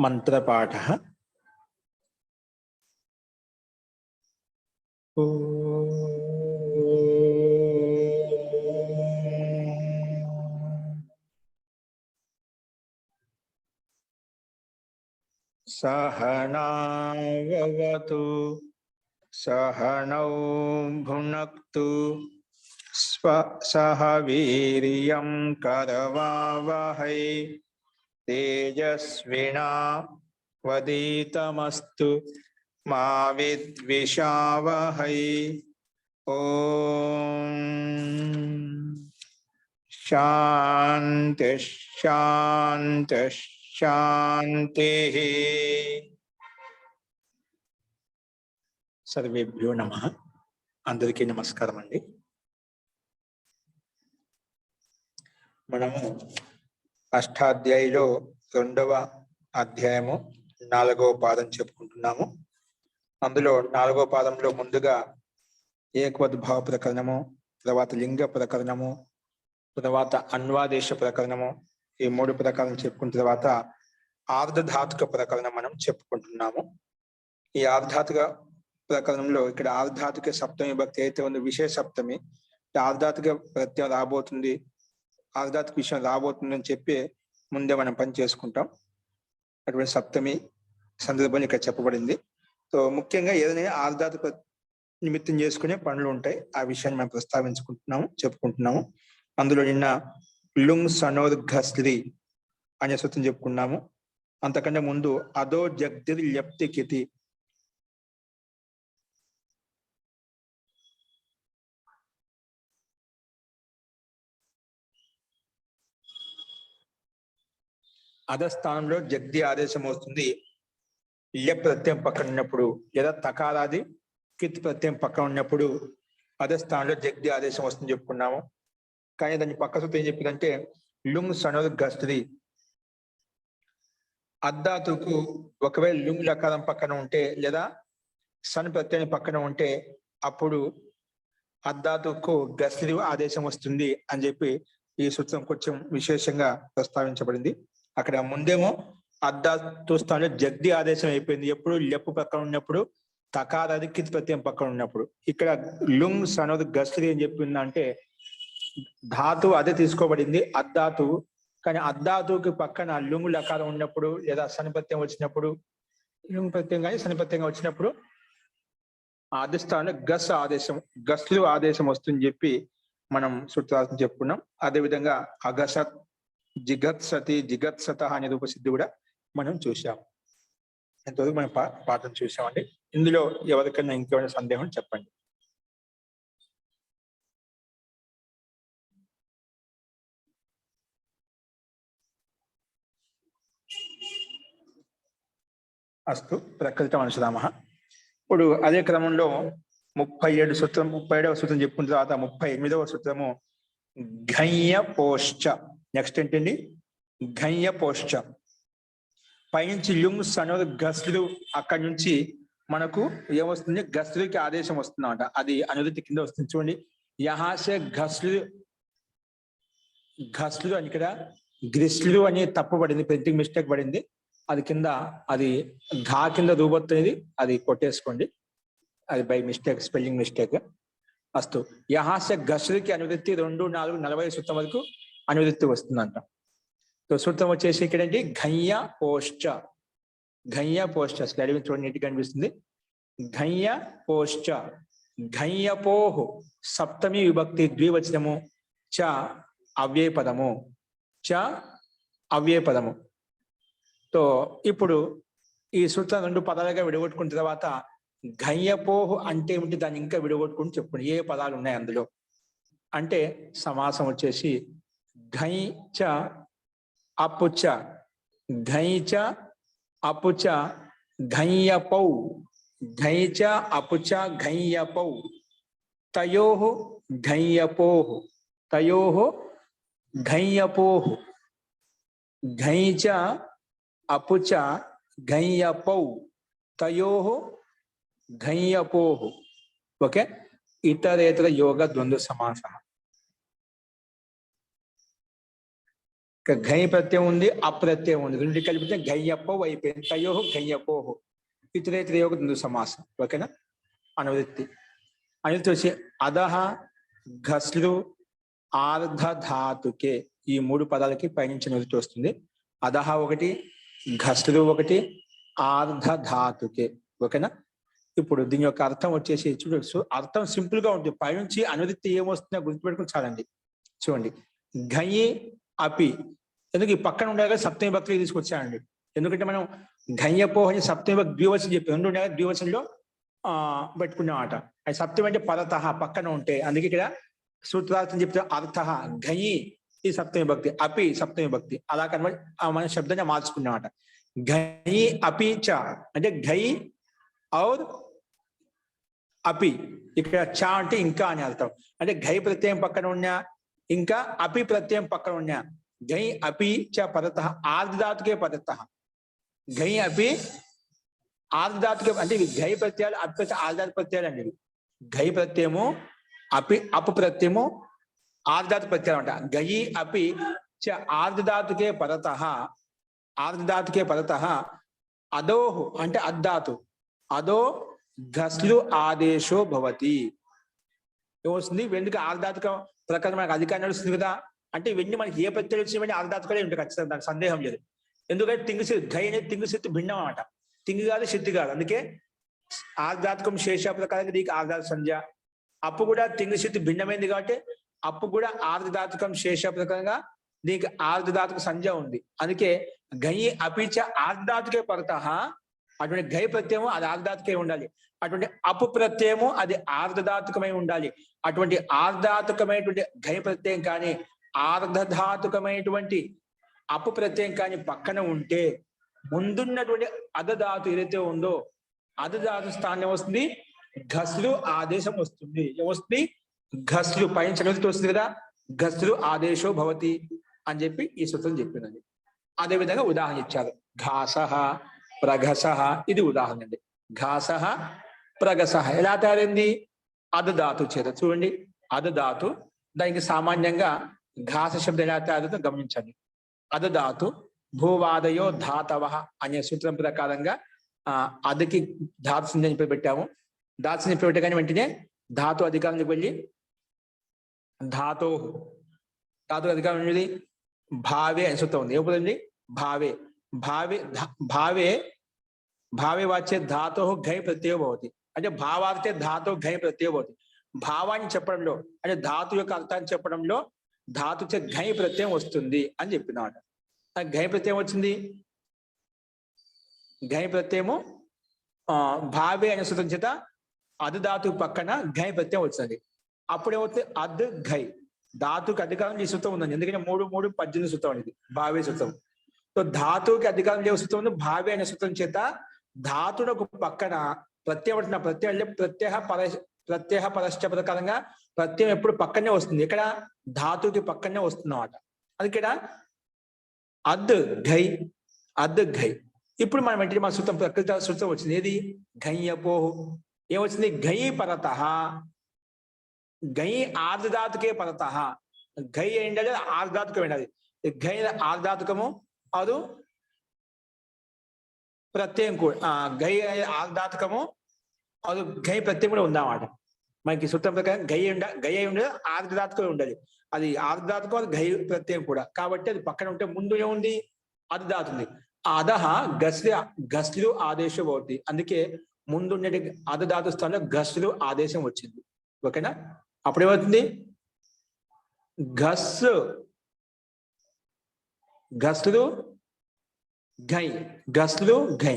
మంత్రపాఠः सहनाववतु सहनौ भुनक्तु सह वीर्यं करवावहै तेजस्विनावधीतमस्तु मा विद्विषावहै। ओम शांति शांति शांति। सर्वेभ्यो नमः। अंदरिकी नमस्कारम अंडी। మనము అష్టాధ్యాయిలో రెండవ అధ్యాయము 4వ పాదం చెప్పుకుంటున్నాము. అందులో 4వ పాదంలో ముందుగా ఏకవద్భావ ప్రకరణము, తర్వాత లింగ ప్రకరణము, తర్వాత అన్వాదేశ ప్రకరణము, ఈ 3 ప్రకరణం చెప్పుకున్న తర్వాత ఆర్ధధాతుక ప్రకరణం మనం చెప్పుకుంటున్నాము. ఈ ఆర్ధధాతుక ప్రకరణంలో ఇక్కడ ఆర్ధధాతుక సప్తమి విభక్తి అయితే ఉంది, విశేష సప్తమి. ఆర్ధధాతుక ప్రత్యయం రాబోతుంది, ఆర్ధధాతుక విషయం రాబోతుందని చెప్పి ముందే మనం పని చేసుకుంటాం. అటువంటి సప్తమి సందర్భం ఇక్కడ చెప్పబడింది. సో ముఖ్యంగా ఏదైనా ఆర్ధధాతుక నిమిత్తం చేసుకునే పనులు ఉంటాయి, ఆ విషయాన్ని మనం చెప్పుకుంటున్నాము. అందులో నిన్న లుంగ్ సనోర్ ఘస్లి అనే సూత్రం చెప్పుకున్నాము. అంతకంటే ముందు అదో జగ్దిర్ ల్యప్తి కితి, అధస్థానంలో జగ్ది ఆదేశం వస్తుంది ల్య ప్రత్యయం పక్కన ఉన్నప్పుడు, లేదా తకారాది కిత్ ప్రత్యయం పక్కన ఉన్నప్పుడు అధస్థానంలో జగ్ది ఆదేశం వస్తుంది చెప్పుకున్నాము. కానీ దాని పక్క సూత్రం ఏం చెప్పిందంటే లుంగ్ సనోర్ గస్త్రి. అద్ధాతుకు ఒకవేళ లుంగ్ లకారం పక్కన ఉంటే లేదా సన్ ప్రత్యయం పక్కన ఉంటే అప్పుడు అద్ధాతుకు గస్త్రి ఆదేశం వస్తుంది అని చెప్పి ఈ సూత్రం కొంచెం విశేషంగా ప్రస్తావించబడింది. అక్కడ ముందేమో అద్ధాతు స్థానంలో జగ్ది ఆదేశం అయిపోయింది ఎప్పుడు లెప్పు పక్కన ఉన్నప్పుడు, తకారాది కిత్ ప్రత్యయం పక్కన ఉన్నప్పుడు. ఇక్కడ లుంగ్ సనోర్ గస్త్రి అని చెప్పిందంటే ధాతువు అదే తీసుకోబడింది అద్ధాతువు, కానీ అద్ధాతువుకి పక్కన లుంగు లకారం ఉన్నప్పుడు లేదా సనిపత్యం వచ్చినప్పుడు, లుంగ్ ప్రత్యయం కానీ సనిపత్యంగా వచ్చినప్పుడు ఆ అధిష్టానంలో గస్లు ఆదేశం వస్తుందని చెప్పి మనం సూత్రాలను చెప్పుకున్నాం. అదేవిధంగా అగసత్, జిగత్సతి, జిగత్సత అనే రూపసిద్ధి కూడా మనం చూసాం. ఎంతవరకు మనం పాఠం చూసామండి. ఇందులో ఎవరికైనా ఇంకేమైనా సందేహం చెప్పండి. అస్తు ప్రకృతం అనుసరామః. ఇప్పుడు అదే క్రమంలో 37వ సూత్రం చెప్పుకున్న తర్వాత 38వ సూత్రము ఘయ్య పోశ్చ. నెక్స్ట్ ఏంటండి? ఘయ్య పోశ్చ. పైనుంచి లుంగ్ సనోర్ గస్లు, అక్కడి నుంచి మనకు ఏమొస్తుంది? గస్లుకి ఆదేశం వస్తుందన్నమాట. అది అనువృత్తి కింద వస్తుంది చూడండి. యహాసే ఘస్లు అని ఇక్కడ గ్రిస్లు అని తప్పుపడింది, ప్రింటింగ్ మిస్టేక్ పడింది. అది కింద అది ఘా కింద రూపొస్తుంది, అది కొట్టేసుకోండి, అది బై మిస్టేక్, స్పెల్లింగ్ మిస్టేక్. అస్తు యహాస్య గస్లుకి అనువృత్తి 2, 4, 40 సూత్రం వరకు అనువృత్తి వస్తుందంట. సో సూత్రం వచ్చేసి ఇక్కడ ఏంటి? ఘయ్య పోశ్చ. ఘయ్య పోశ్చ స్లైడ్ మీద చూడండి, నీట్గా కనిపిస్తుంది. ఘయ్య పోశ్చ. ఘయ్యపోహు సప్తమి విభక్తి ద్వివచనము, చ అవ్యయపదము, చ అవ్యయపదము. సో ఇప్పుడు ఈ సూత్రం 2 పదాలుగా విడగొట్టుకున్న తర్వాత ఘయ్యపోహు అంటే ఏమిటి, దాన్ని ఇంకా విడగొట్టుకుని చెప్పుకోండి. ఏ పదాలు ఉన్నాయి అందులో అంటే సమాసం వచ్చేసి ఘైచ అపుచ, ఘైచ అపుచ ఘయ్యపౌ, ఘైచ అపుచ ఘయ్యపౌ, తయోః ఘయ్యపోః, తయోః ఘయ్యపోః, ఘైచ అపుచ ఘయ్యపౌ, తయోః ఘయ్యపోః. ఓకే. ఇతరేతర యోగ ద్వంద్వ సమాస. ఘై ప్రత్యయం ఉంది, అప్రత్యయం ఉంది, రెండు కలిపితే ఘయ్యప్పో అయిపోయింది. తయోహు ఘయ్యపోహు ఇతరేతరయోగ ద్వంద్వ సమాసం. ఓకేనా. అనువృత్తి వచ్చి అధహ ఘస్లు ఆర్ధధాతుకే ఈ మూడు పదాలకి పైనుంచి అనువృత్తి వస్తుంది. అధహ ఒకటి, ఘస్లు ఒకటి, ఆర్ధధాతుకే. ఓకేనా. ఇప్పుడు దీని యొక్క అర్థం వచ్చేసి చూడొచ్చు. అర్థం సింపుల్ గా ఉంటుంది. పైనుంచి అనువృత్తి ఏమొస్తుందో గుర్తుపెట్టుకుని చాలండి. చూడండి, ఘయి అపి ఎందుకు ఈ పక్కన ఉండగా సప్తమి భక్తులు తీసుకొచ్చానండి. ఎందుకంటే మనం ఘయ్యపోహని సప్తమి ద్వివచనం చెప్పి రెండు ఉండగా ద్వివచనంలో పెట్టుకున్నమాట. అది సప్తమి అంటే పరత పక్కన ఉంటే, అందుకే ఇక్కడ సూత్రార్థం చెప్తే అర్థ ఘయి ఈ సప్తమి భక్తి, అపి సప్తమి భక్తి, అలా కన్వర్ట్ మన శబ్దాన్ని మార్చుకున్నమాట. ఘయి అపి చ అంటే ఘై ఔర్ అపి, ఇక్కడ చ అంటే ఇంకా అని అర్థం. అంటే ఘై ప్రత్యయం పక్కన ఉన్నా, ఇంకా అపి ప్రత్యయం పక్కన ఉన్నా. ఘై అపి చ పరత ఆర్ధధాతుకే పరత. ఘై అపి ఆర్ధధాతుకే అంటే ఇవి ఘై ప్రత్యయాలు, అపి ఆర్ధధాతు ప్రత్యయాలు అండి. ఘై ప్రత్యయము, అపు ప్రత్యయము, ఆర్ధధాతు ప్రత్యయాలు అంట. ఘయి అపి చ ఆర్ధధాతుకే పరత, ఆర్ధధాతుకే పరత. అదోహు అంటే అద్ధాతు, అదో ఘస్లు ఆదేశో భవతి. ఏమొస్తుంది? వెండికి ఆర్ధాతుక ప్రకారం మనకు అధికారం నడుస్తుంది కదా. అంటే ఇవన్నీ మనకి ఏ ప్రత్యయం వచ్చినవన్నీ ఆర్ధాతుకలే ఉంటాయి ఖచ్చితంగా, దానికి సందేహం లేదు. ఎందుకంటే తింగుశక్తి ఘై అనేది తింగుశక్తి భిన్నం అన్నమాట. తింగి కాదు, శక్తి కాదు. అందుకే ఆర్ధాతుకం శేష ప్రకారంగా దీనికి ఆర్ధాతు సంధ్య. అప్పు కూడా తింగుశక్తి భిన్నమైంది కాబట్టి అప్పు కూడా ఆర్ధధాతుకం శేష ప్రకారంగా దీనికి ఆర్ధధాతుక సంధ్య ఉంది. అందుకే ఘై అపిచ ఆర్ధాతుకే పరత. అటువంటి ఘై ప్రత్యయము అది ఆర్ధధాతుకే ఉండాలి. అటువంటి అపు ప్రత్యయము అది ఆర్ధధాతుకమై ఉండాలి. అటువంటి ఆర్ధధాతుకమైనటువంటి ఘై ప్రత్యయం కానీ ఆర్ధధాతుకమైనటువంటి అపు ప్రత్యయం కానీ పక్కన ఉంటే ముందున్నటువంటి అధధాతు ఏదైతే ఉందో అధధాతు స్థానం వస్తుంది, ఘస్లు ఆదేశం వస్తుంది. ఏమొస్తుంది? ఘస్లు పైన చదువుతూ వస్తుంది కదా, ఘస్లు ఆదేశో భవతి అని చెప్పి ఈ సూత్రం చెప్పిందండి. అదేవిధంగా ఉదాహరణ ఇచ్చారు. ఘాసః ప్రఘసః, ఇది ఉదాహరణ అండి. ఘాసః ప్రఘసః ఎలా తయారైంది? అధధాతు చేత. చూడండి, అధధాతు, దానికి సామాన్యంగా ఘాస శబ్దం ఎలా తయారవుతుందో గమనించండి. అధధాతు భూవాదయో ధాతవ అనే సూత్రం ప్రకారంగా అదికి ధాతు సంజ్ఞ పెట్టాము. ధాతు సంజ్ఞ పెట్టగానే వెంటనే ధాతు అధికారానికి వెళ్ళి ధాతో అధికారం అనేది భావే అనే సూత్రం ఉంది. ఏమవుతుందండి? భావే భావే భావే భావే వాచ్య ధాతో ఘై ప్రత్యయో భవతి. అంటే భావార్థే ధాతో ఘై ప్రత్యయో భవతి. భావాన్ని చెప్పడంలో అంటే ధాతు యొక్క అర్థాన్ని చెప్పడంలో ధాతు చే ఘై ప్రత్యయం వస్తుంది అని చెప్పినాడు. ఘై ప్రత్యయం వచ్చింది. ఘై ప్రత్యయము భావే అనే సూత్రం చేత అధధాతు పక్కన ఘై ప్రత్యయం వచ్చింది. అప్పుడు ఏమవుతుంది? అద్ ఘై ధాతుకి అధికారం ఈ సూత్రం ఉందండి. ఎందుకంటే 3-3-18 సూత్రం అనేది భావే సూత్రం. సో ధాతువుకి అధికారం లేవు సూత్రం ఉంది భావే అనే సూత్రం చేత ధాతువుకు పక్కన ప్రత్యయం అంటున్న ప్రత్యయం ప్రత్యయ పరశ్చ ప్రకారంగా ప్రత్యయం ఎప్పుడు పక్కనే వస్తుంది. ఇక్కడ ధాతువుకి పక్కనే వస్తుంది అన్నమాట. అది ఇక్కడ అద్ ఘై, అద్ ఘై. ఇప్పుడు మనం వెంటనే మన సూత్రం ప్రకృతి సూత్రం వచ్చింది. ఏది? ఘయ్యపోహు. ఏమొచ్చింది? ఘై పరత, ఘై ఆర్ధధాతుకే పరత. ఘై ఏంటంటే ఆర్ధధాతుకం ఏంటది. ఘై ఆర్ధధాతుకము, అది ప్రత్యయం కూడా ఘై ఆర్ధధాతుకము, అది ఘై ప్రత్యయం కూడా ఉందన్నమాట. మనకి సూత్రం ప్రకారం ఘై అయి ఉండదు, ఆర్ధధాతుకమే ఉండాలి. అది ఆర్ధధాతుకం, అది ఘై ప్రత్యయం కూడా. కాబట్టి అది పక్కన ఉంటే ముందు ఏముంది? అధధాతు ఉంది. అధహ ఘస్లు ఆదేశం అవుతుంది. అందుకే ముందుండే అధధాతు స్థానంలో ఘస్లు ఆదేశం వచ్చింది. ఓకేనా. అప్పుడేమవుతుంది? ఘస్లు ఘై, ఘస్లు ఘై.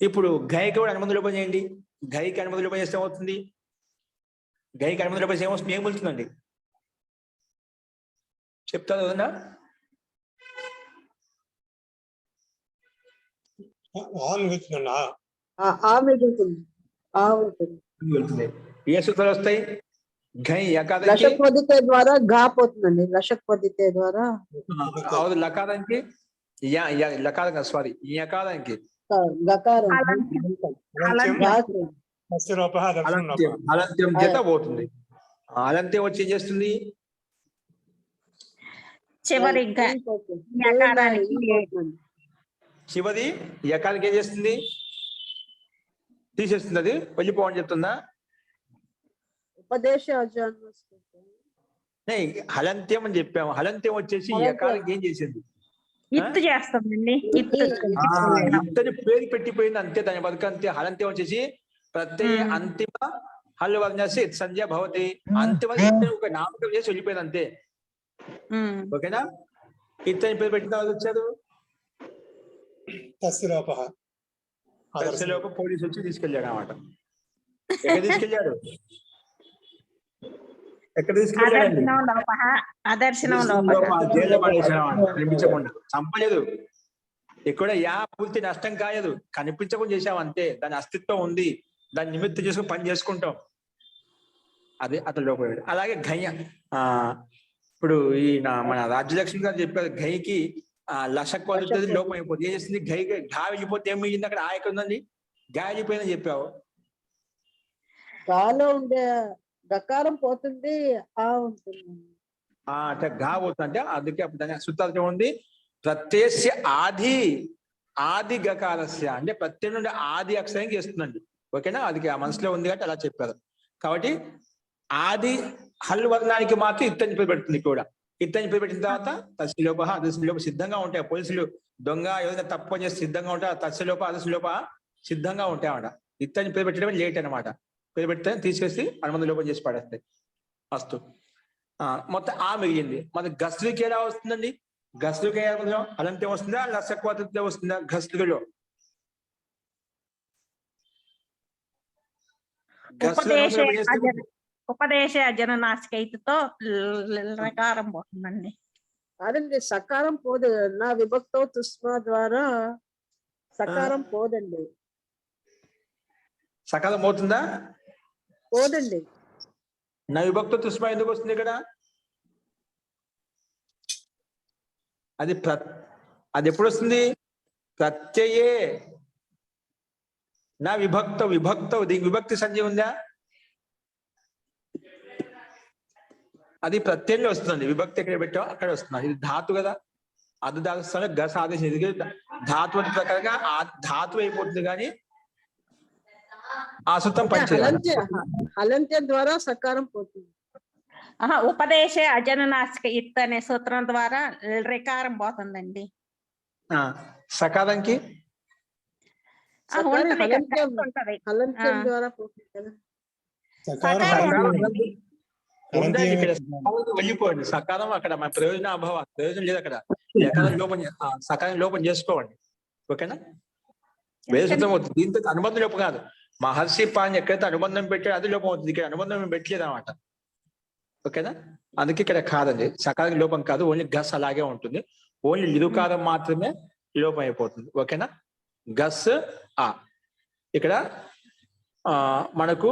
ఇప్పుడు ఘైకి కూడా అనుబంధ రూపం చేయండి. ఘైకి అనుబంధ రూపం చేస్తే ఏమవుతుంది? ఘైకి అనుబంధ రూపం ఏమొస్తుంది? ఏం వెళ్తుందండి? చెప్తాను కదన్నా. ఏ సూత్రాలు వస్తాయి? ఘై లషక్వదితే ద్వారా ఘా పోతుందండి. లషక్వదితే ద్వారా లకారానికి లకారం సారీ యకారానికి అలంత్యం చేత పోతుంది. అలంత్యం వచ్చి ఏం చేస్తుంది? చివరి గ- ఈ పోతుంది. యకారానికి ఈ పోతుందండి. చివరి ఎకాలకి ఏం చేస్తుంది? తీసేస్తుంది, అది వెళ్ళిపోవని చెప్తుందా? ఉపదేశ అజాన్మస్కృతం. నే, హలంత్యం అని చెప్పాము. హలంత్యం వచ్చేసి హలంత్యం. ఎకాలకి ఏం చేసింది? ఇత్తు చేస్తుందండి. ఇత్తు ఇంతని పేరు పెట్టిపోయింది అంతే, దాని బతుకు అంతే. హలంత్యం వచ్చేసి ప్రత్యయ అంతిమ హల్ వర్ణసి సంధ్య భవతి. అంతిమ ఒక నామకం చేసి వెళ్ళిపోయింది అంతే. ఉమ్. ఓకేనా? ఇతని పేరు పెట్టిన వాళ్ళు వచ్చారు, తస్యలోపః దశలోపు పోలీసు వచ్చి తీసుకెళ్ళాడు అన్నమాట. ఎక్కడ తీసుకెళ్ళాడు? ఎక్కడ తీసుకెళ్ళాడండి? అదర్శనం లోపః అదర్శనం లోపః జైల్లో పడేసాడు అన్నమాట, కనిపించకుండా. చంపలేదు, ఇక్కడ పూర్తి నష్టం కాలేదు, కనిపించకుండా చేసాం అంతే. దాని అస్తిత్వం ఉంది, దాని నిమిత్తం చేసుకుని పని చేసుకుంటాం. అదే అతను లోపల. అలాగే ఘయ, ఇప్పుడు ఈ మన రాజ్యలక్ష్మి గారు చెప్పారు, ఘైకి లషక్ వదులుతుంది, లోపం అయిపోతుంది. ఏం చేస్తుంది? ఘై ఘా వెళ్ళిపోతే ఏం మిగిలింది అక్కడ? ఆ ఎక్కడ ఉందండి? గా వెళ్ళిపోయిందని చెప్పావు. గాలో ఉండే గకారం పోతుంది, ఆ ఉంటుంది. అంటే ఘా పోతుందంటే అందుకే అప్పుడు దాని సూత్రార్థం ఉంది, ప్రత్యస్య ఆది గకారస్య అంటే ప్రత్యయం నుండి ఆది అక్షరం చేస్తుందండి. ఓకేనా? అది ఆ మనసులో ఉంది కాబట్టి అలా చెప్పారు. కాబట్టి ఆది హల్ వర్ణానికి మాత్రం ఇత్తని పేరు పెడుతుంది కూడా. ఇత్తని పేరు పెట్టిన తర్వాత తస్యలోప అదస్యలోప సిద్ధంగా ఉంటాయి. పోలీసులు దొంగ ఏదైనా తప్పు చేసి సిద్ధంగా ఉంటాయి. తస్యలోప అదస్యలోప సిద్ధంగా ఉంటాయి అన్నమాట. ఇత్తని పేరు పెట్టడమే లేట్ అనమాట. పేరు పెడితే తీసుకొచ్చి అనుమంది లోపం చేసి పడేస్తాయి. ఫస్ట్ మొత్తం ఆ మిగిలింది. మరి గస్లుకి ఎలా వస్తుందండి? గస్లుకి అలంత్యం వస్తుందా, లసక్వాతంత్యం వస్తుందా? గస్లులో ఉపదేశ అజననాసికైతుతో రకారం పోతుందండి. అదండి సకారం పోదు. నా విభక్తో తుస్మా ద్వారా సకారం పోదండి. సకాలం పోతుందా? పోదండి. నా విభక్త తుస్మా ఎందుకు వస్తుంది ఇక్కడ? అది ఎప్పుడు వస్తుంది? ప్రత్యయే నా విభక్త దీనికి విభక్తి సంజ్ఞ ఉందా? అది ప్రత్యయంలో వస్తుంది. విభక్తి ఎక్కడ పెట్టావో అక్కడ వస్తుంది. ఇది ధాతు కదా, అది దాని గస ఆదేశం. ఇది ధాతు ప్రకారంగా ఆ ధాతు అయిపోతుంది, కానీ ఆ సూత్రం పనిచేయాలి. హలంత్యం ద్వారా సకారం పోతుంది. ఉపదేశ అజననాసిక ఇత్ అనే సూత్రం ద్వారా రికారం పోతుందండి. సకాలంకి హలంత్యం ద్వారా పోతుంది కదా. ఉందండి ఇక్కడ. వెళ్ళిపోండి సకాలం అక్కడ మన ప్రయోజన అభావం, ప్రయోజనం లేదు అక్కడ. ఎకాలం లోపం, సకాలం లోపం చేసుకోండి. ఓకేనా? వేరే సూత్రం అవుతుంది. దీంతో అనుబంధం లోపం కాదు. మహర్షి పాని ఎక్కడైతే అనుబంధం పెట్టాడో అది లోపం అవుతుంది. ఇక్కడ అనుబంధం పెట్టలేదు అనమాట. ఓకేనా? అందుకే ఇక్కడ కాదండి, సకాలం లోపం కాదు. ఓన్లీ గస్ అలాగే ఉంటుంది. ఓన్లీ లిరుకారం మాత్రమే లోపం అయిపోతుంది. ఓకేనా? గస్ ఇక్కడ మనకు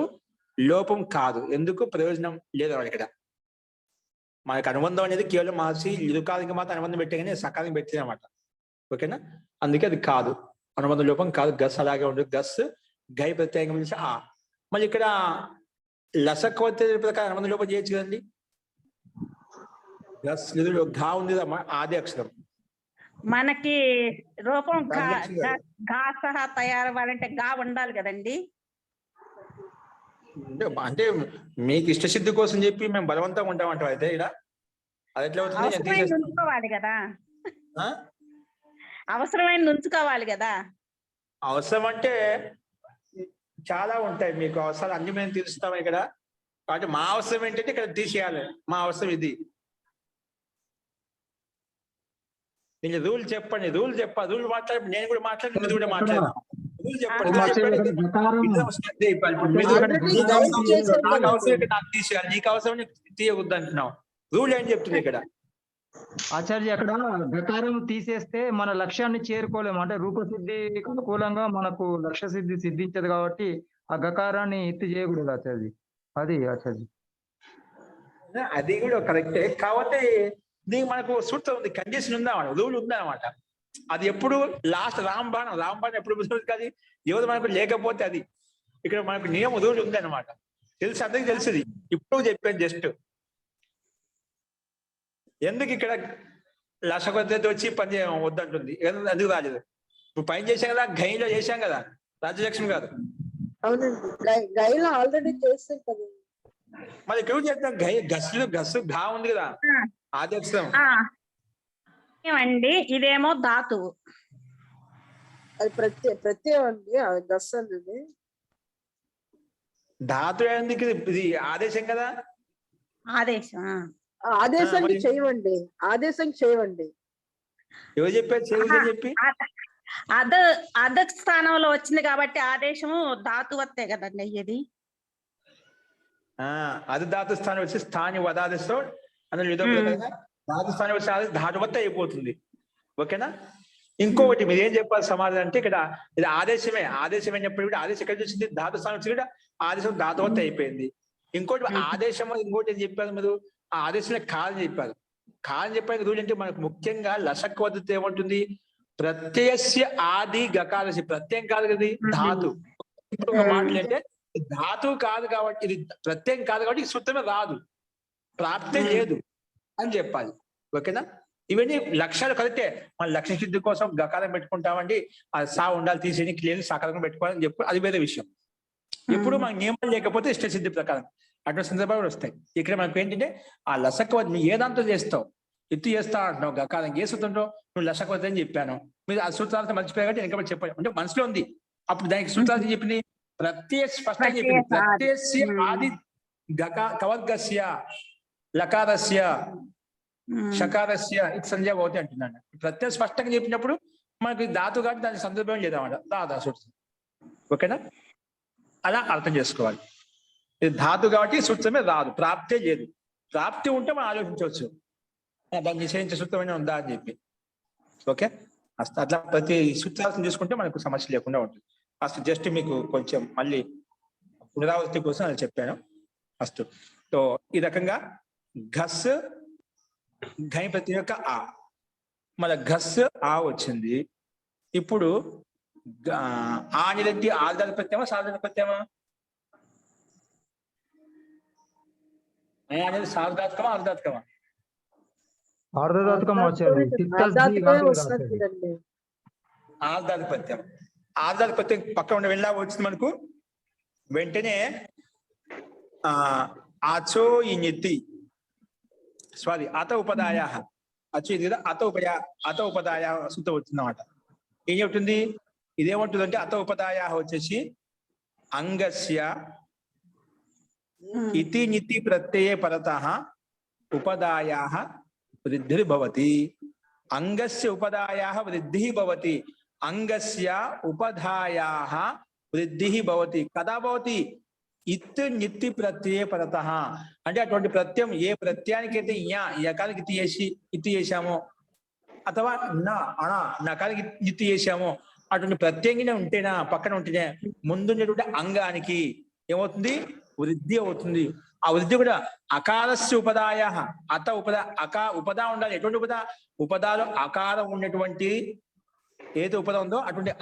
లోపం కాదు. ఎందుకు? ప్రయోజనం లేదు ఇక్కడ. మనకు అనుబంధం అనేది కేవలం మహర్షి లిరుకానికి మాత్రం అనుబంధం పెట్టే, కానీ సకాలం పెట్టింది అనమాట. ఓకేనా? అందుకే అది కాదు, అనుబంధం లోపం కాదు. గస్ అలాగే ఉంటుంది. గస్ గై ప్రత్యేకంగా పిలిచి మళ్ళీ ఇక్కడ లసక్వత ప్రకారం అనుబంధం లోపం చేయొచ్చు కదండి. గస్ ఘా ఉంది ఆది అక్షరం. మనకి రూపం గా సహా తయారవ్వాలంటే గా ఉండాలి కదండి. అంటే మీకు ఇష్టసిద్ధి కోసం చెప్పి మేము బలవంతంగా ఉంటామంటాం అయితే ఇలా అది ఎట్లా అవుతుంది? ఉంచుకోవాలి కదా, అవసరమైన ఉంచుకోవాలి కదా. అవసరం అంటే చాలా ఉంటాయి. మీకు అవసరాలు అన్ని మేము తీరుస్తాం ఇక్కడ. కాబట్టి మా అవసరం ఏంటంటే ఇక్కడ తీసేయాలి. మా అవసరం ఇది. నేను రూల్ చెప్పండి, రూల్ మాట్లాడి నేను కూడా మాట్లాడి మీరు కూడా మాట్లాడదాం. రూల్ చెప్పండి. నాకు తీసేయాలి, నీకు అవసరం తీయవద్దు అంటున్నావు. రూల్ ఏం చెప్తుంది ఇక్కడ? ఆచార్య అక్కడ గకారం తీసేస్తే మన లక్ష్యాన్ని చేరుకోలేము. అంటే రూపసిద్ధి అనుకూలంగా మనకు లక్ష్య సిద్ధి సిద్ధించదు కాబట్టి ఆ గకారాన్ని ఎత్తి చేయకూడదు ఆచార్య. అది ఆచార్య, అది కూడా కరెక్టే. కాబట్టి దీనికి మనకు సూత్రం ఉంది, కండిషన్ ఉందా, రూల్ ఉందా అనమాట. అది ఎప్పుడు లాస్ట్ రాంబాణం ఎప్పుడు కాదు, ఎవరు మనకు లేకపోతే అది. ఇక్కడ మనకు నియమ రూల్ ఉంది అనమాట. తెలుసు, అందరికి తెలుసుది. ఇప్పుడు చెప్పాను జస్ట్. ఎందుకు ఇక్కడ లక్షపద్ధతి వచ్చి పని వద్దంటుంది ఎందుకు రాలేదు? ఇప్పుడు పని చేశాం కదా, ఘైలో చేశాం కదా రాజ్యలక్ష్మి గారు. అవునండి, గైలో ఆల్రెడీ చేస్తాం కదా. మరి ఇక్కడ చేస్తాం గస్సు ఘా ఉంది కదా ఆదేశం. ఏమండి ఇదేమో ధాతువు. అది ప్రత్యయం అండి, గస్ అనేది ధాతు ఎందుకు? ఇది ఆదేశం కదా. ఆదేశం. ఆదేశానికి చేయవండి, ఆదేశం చేయవండి. ఎవరు చెప్పారు చేయదని చెప్పి? అద స్థానంలో వచ్చింది కాబట్టి ఆదేశము ధాతువత్తే కదండి అయ్యేది. అది ధాతు స్థానం వచ్చి స్థాని వదాదిస్తో అందులో ధాతు స్థానం వచ్చి ధాతువత్త అయిపోతుంది. ఓకేనా? ఇంకొకటి మీరు ఏం చెప్పాలి సమాధానం అంటే, ఇక్కడ ఇది ఆదేశమే చెప్పినప్పుడు ఆదేశం ఎక్కడ వచ్చింది? ధాతు స్థానం వచ్చి కూడా ఆదేశం ధాతువత్త అయిపోయింది. ఇంకోటి ఆదేశం ఇంకోటి ఏం చెప్పారు మీరు? ఆ ఆదేశంలో కాలం చెప్పారు. కాలం చెప్పాక రూల్ అంటే మనకు ముఖ్యంగా లసక్ పద్ధతి ఏమంటుంది? ప్రత్యయస్య ఆది గకారసి. ప్రత్యయం కాదు కదా ధాతు. ఇప్పుడు ఒక మాటలు అంటే ధాతువు కాదు కాబట్టి, ఇది ప్రత్యయం కాదు కాబట్టి ఈ సూత్రమే రాదు, ప్రాప్తే లేదు అని చెప్పాలి. ఓకేనా? ఇవన్నీ లక్ష్యాలు కరెక్టే. మన లక్ష్య సిద్ధి కోసం గకారం పెట్టుకుంటామండి, అది సా ఉండాలి తీసేని క్లియర్ సకాలం పెట్టుకోవాలని చెప్పి అది వేరే విషయం. ఎప్పుడు మనకు నియమాలు లేకపోతే ఇష్ట సిద్ధి ప్రకారం అటువంటి సందర్భాలు వస్తాయి. ఇక్కడ మనకు ఏంటంటే ఆ లసకవతి నువ్వు ఏ దాంతో చేస్తావు, ఎత్తు చేస్తా అంటున్నావు గకారం ఏ సూత్రంలో నువ్వు లసకవతి అని చెప్పాను. మీరు ఆ సూత్రాలతో మర్చిపోయారు కాబట్టి ఇంకా చెప్పాను అంటే మనసులో ఉంది. అప్పుడు దానికి సూత్రాలు చెప్పింది ప్రత్యయ స్పష్టంగా చెప్పింది. ప్రత్యయస్య ఆది కవర్గస్య లకారస్య షకారస్య ఇది సంధ్యా భవతి అంటున్నాను. ప్రత్యయం స్పష్టంగా చెప్పినప్పుడు మనకి ధాతు కాబట్టి దాని సందర్భం లేదన్నమాట, రాదా సూత్రం. ఓకేనా? అలా అర్థం చేసుకోవాలి. ఇది ధాతు కాబట్టి సూత్రమే రాదు, ప్రాప్తే లేదు. ప్రాప్తి ఉంటే మనం ఆలోచించవచ్చు దాన్ని నిషేధించే సూత్రమైన ఉందా అని చెప్పి. ఓకే, అట్లా ప్రతి సూత్రాలను చూసుకుంటే మనకు సమస్య లేకుండా ఉంటుంది. ఫస్ట్ జస్ట్ మీకు కొంచెం మళ్ళీ పునరావృతి కోసం అది చెప్పాను ఫస్ట్. సో ఈ రకంగా ఘస్ ఘై ప్రతి యొక్క ఆ, మన ఘస్ ఆ వచ్చింది. ఇప్పుడు ఆ అనేది ఆర్ధార ప్రత్యయమా సాధారణ ప్రత్యయమా? అనేది సార్వధాతుకమా అర్ధాత్కమా? ఆర్ధధాతుకం ఆర్ధాధిపత్యం. ఆర్ధాధిపత్యం పక్కన ఉండి వెళ్ళా వచ్చింది మనకు వెంటనే ఆచో ఇతి సారీ అత ఉపదాయ అచ్చు కదా అత ఉపదాయ సూత్రం వచ్చింది అన్నమాట. ఏం చెప్తుంది? ఇదేమంటుందంటే అత ఉపదాయ వచ్చేసి అంగస్య ఇతి నితి ప్రత్యయ పరతః ఉపదాయాః వృద్ధిర్భవతి. అంగస్య ఉపదాయాః వృద్ధిః భవతి. అంగస్య ఉపధాయాః వృద్ధిః భవతి. కదా భవతి? ఇత్ నిత్తి ప్రత్యయ పరతః అంటే అటువంటి ప్రత్యయం ఏ ప్రత్యయానికైతే యకానికి ఇత్తి చేశామో అథవా నకానికి నిత్తి చేశామో అటువంటి ప్రత్యయంగానే ఉంటేనా పక్కన ఉంటేనే ముందున్నటువంటి అంగానికి ఏమవుతుంది? వృద్ధి అవుతుంది. ఆ వృద్ధి కూడా అకారస్య ఉపదాయ అత ఉపదా ఉండాలి. ఎటువంటి ఉపదాలో అకారం ఉన్నటువంటి ఏది ఉపద ఉందో అటువంటి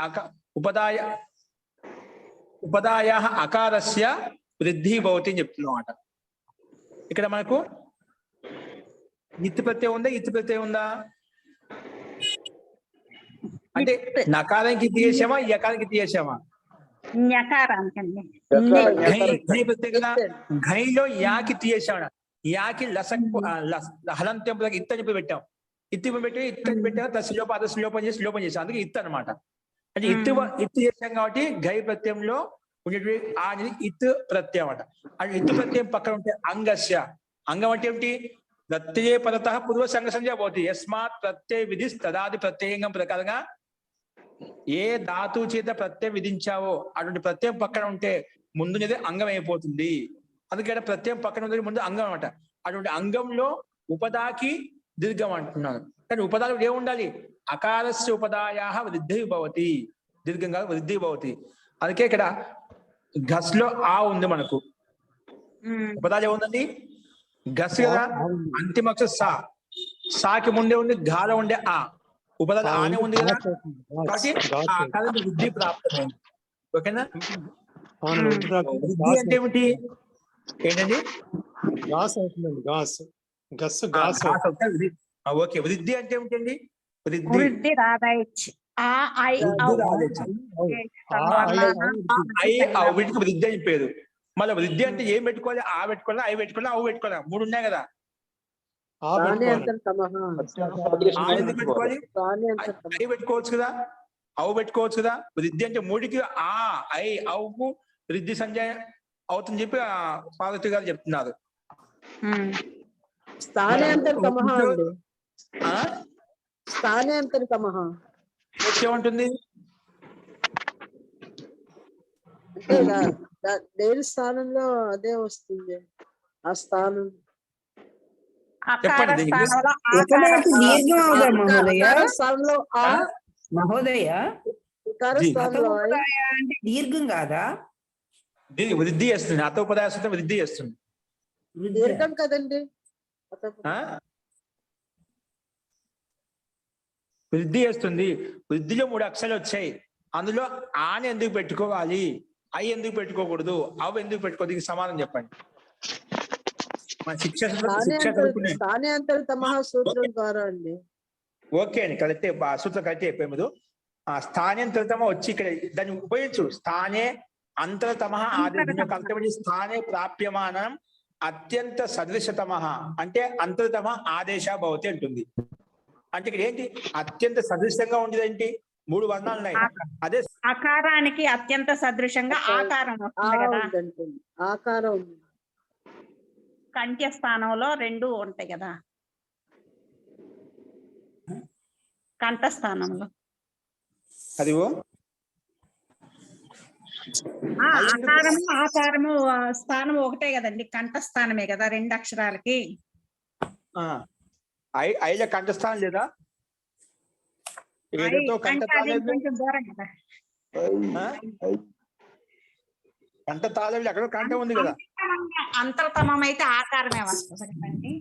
ఉపదాయ అకారస్య వృద్ధి భవతి అని చెప్తున్నమాట. ఇక్కడ మనకు నిత్య ప్రత్యయం ఉందా ఇత్తి ప్రత్యయం ఉందా? అంటే నకారానికి ఇత్తి చేసామా యకారానికి ఇత్తి చేసామా? ఘైలో యాకి తీసాడు. యాకి హలంత్యం ఇత్తని పెట్టాం. ఇత్తి పెట్టి ఇత్తని పెట్టాం. లోపం చేసి లోపం చేసాం. అందుకే ఇత్తు అనమాట. అంటే ఇత్తు చేసాం కాబట్టి ఘై ప్రత్యయంలో ఉండేటువంటి అనేది ఇత్ ప్రత్యయం అంట. అంటే ఇత్తు ప్రత్యయం పక్కన ఉంటే అంగస్య. అంగం అంటే ఏమిటి? ప్రత్యయ పరతః పూర్వ సంఘ సంధ్యా భవతి. యస్మాత్ ప్రత్యయ విధి తదాది ప్రత్యయంగం ప్రకారంగా ఏ ధాతువు చేత ప్రత్యయం విధించావో అటువంటి ప్రత్యయం పక్కన ఉంటే ముందునేది అంగం అయిపోతుంది. అందుకే ప్రత్యయం పక్కన ఉంది ముందు అంగం అనమాట. అటువంటి అంగంలో ఉపదాకి దీర్ఘం అంటున్నాను. కానీ ఉపదాలు ఏముండాలి? అకారస్య ఉపదాయాః వృద్ధి భవతి. దీర్ఘంగా వృద్ధి భవతి. అందుకే ఇక్కడ ఘస్ లో ఆ ఉంది మనకు. ఉపదాలు ఏముందండి? ఘస్ కదా అంతిమ అక్షరం సాకి ముందే ఉంది, ఘాలో ఉండే ఆ ఉపదాలు ఆనే ఉంది కదా కాబట్టి వృద్ధి ప్రాప్తమైంది. ఓకేనా? వృద్ధి అంటే ఏమిటి? ఏంటండి? ఓకే, వృద్ధి అంటే ఏమిటండి? వృద్ధి వృద్ధి రాదాయిచ్చి ఆ ఐ ఔ వృద్ధి రాదచ్చు. వీటికి వృద్ధి అని పేరు. మళ్ళీ వృద్ధి అంటే ఏం పెట్టుకోవాలి? ఆ పెట్టుకోవాలా, ఐ పెట్టుకోవాలా, అవు పెట్టుకోవాలా? 3 ఉన్నాయి కదా. స్థానే అంతర్తమః. ఆ ఎందుకు పెట్టుకోవాలి? స్థానే అంతర్తమః. ఐ పెట్టుకోవచ్చు కదా, అవు పెట్టుకోవచ్చు కదా. వృద్ధి అంటే 3కి ఆ ఐ అవుకు వృద్ధి సంజయ అవుతుందని చెప్పి పార్వతి గారు చెప్తున్నారు. స్థానే అంతర్తమః అండి. ఆ స్థానే అంతర్తమః ఏముంటుంది? అంటే దేని స్థానంలో అదే వస్తుంది. ఆ స్థానం అకార చెప్పండి. స్థానంలో ఒకటి దీర్ఘం అవుదా మహోదయ? అకార స్థానంలో ఆ, మహోదయ ఉకార జీ. స్థానంలో ఐ. అతోపదాయ అంటే దీర్ఘం కాదా? దీనికి వృద్ధి చేస్తుంది, అతోపదాయ వృద్ధి చేస్తుంది. దీర్ఘం కదండి. ఆ వృద్ధి చేస్తుంది. వృద్ధిలో 3 అక్షరాలు వచ్చాయి. అందులో ఆని ఎందుకు పెట్టుకోవాలి, ఐ ఎందుకు పెట్టుకోకూడదు, అవి ఎందుకు పెట్టుకోదు? దీనికి సమాధానం చెప్పండి. మన స్థానే అంతర్తమః సూత్రం ద్వారా అండి. ఓకే అండి, కరెక్టే. సూత్రం కరెక్టే చెప్పే మీరు. స్థానే అంతర్తమ వచ్చి ఇక్కడ దాన్ని ఉపయోగించు. స్థానే అంతర్తమ ఆదేశం స్థానే ప్రాప్యమానం అత్యంత సదృశతమ అంటే అంతర్తమ ఆదేశ భవతి అంటుంది. అంటే ఇక్కడ ఏంటి? అత్యంత సదృశంగా ఉండేది ఏంటి? 3 వర్ణాలు ఉన్నాయి. అదే అకారానికి అత్యంత సదృశంగా ఆకారం ఆ వస్తుంది కదా. ఉందంటుంది. ఆకారం ఉంది. కంఠ్య స్థానంలో 2 ఉంటాయి కదా. కంఠస్థానంలో అదిగో ఆకారము స్థానం ఒకటే కదండి. కంఠస్థానమే కదా 2 అక్షరాలకి. ఐల కంఠస్థానం లేదా? అంటే అది కొంచెం దూరం కదా. కంఠ తాళవి అక్కడ కంఠం ఉంది కదా. అంతర్తమం అయితే ఆకారమే వస్తుంది కదండి.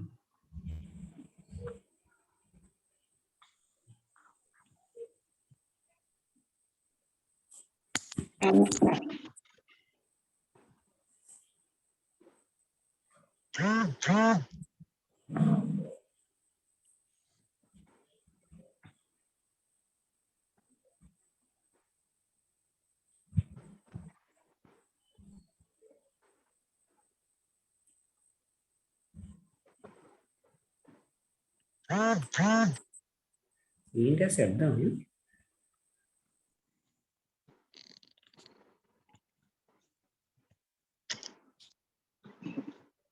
ఏంటి శబ్దం?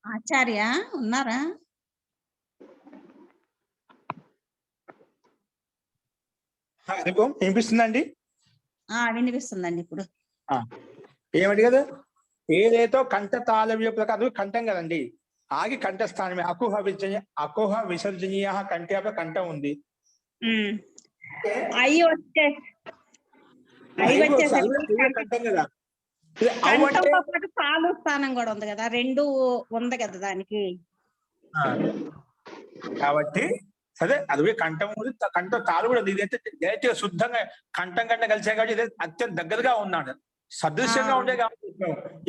ఆచార్య ఉన్నారా? వినిపిస్తుందండి? వినిపిస్తుందండి ఇప్పుడు. ఏమిటి కదా, ఏదైతే కంఠ తాళవ్య ప్రకారం కంఠం కదండి. ఆగి కంఠస్థానమే అకుహ విసర్జనీయ కంఠ కంఠం ఉంది. అయ్యి వచ్చే కంఠం కదా. కంఠంతో పాటు తాలు స్థానం కూడా ఉంది కదా. 2 ఉంది కదా దానికి. కాబట్టి సరే అదే కంఠం ఉంది, కంఠ తాలు కూడా ఉంది. ఇదైతే డైరెక్ట్ గా శుద్ధంగా కంఠం కంటే కలిసే కాబట్టి ఇదే అత్యంత దగ్గరగా ఉన్నాడు. సదృశ్యంగా ఉండే కాబట్టి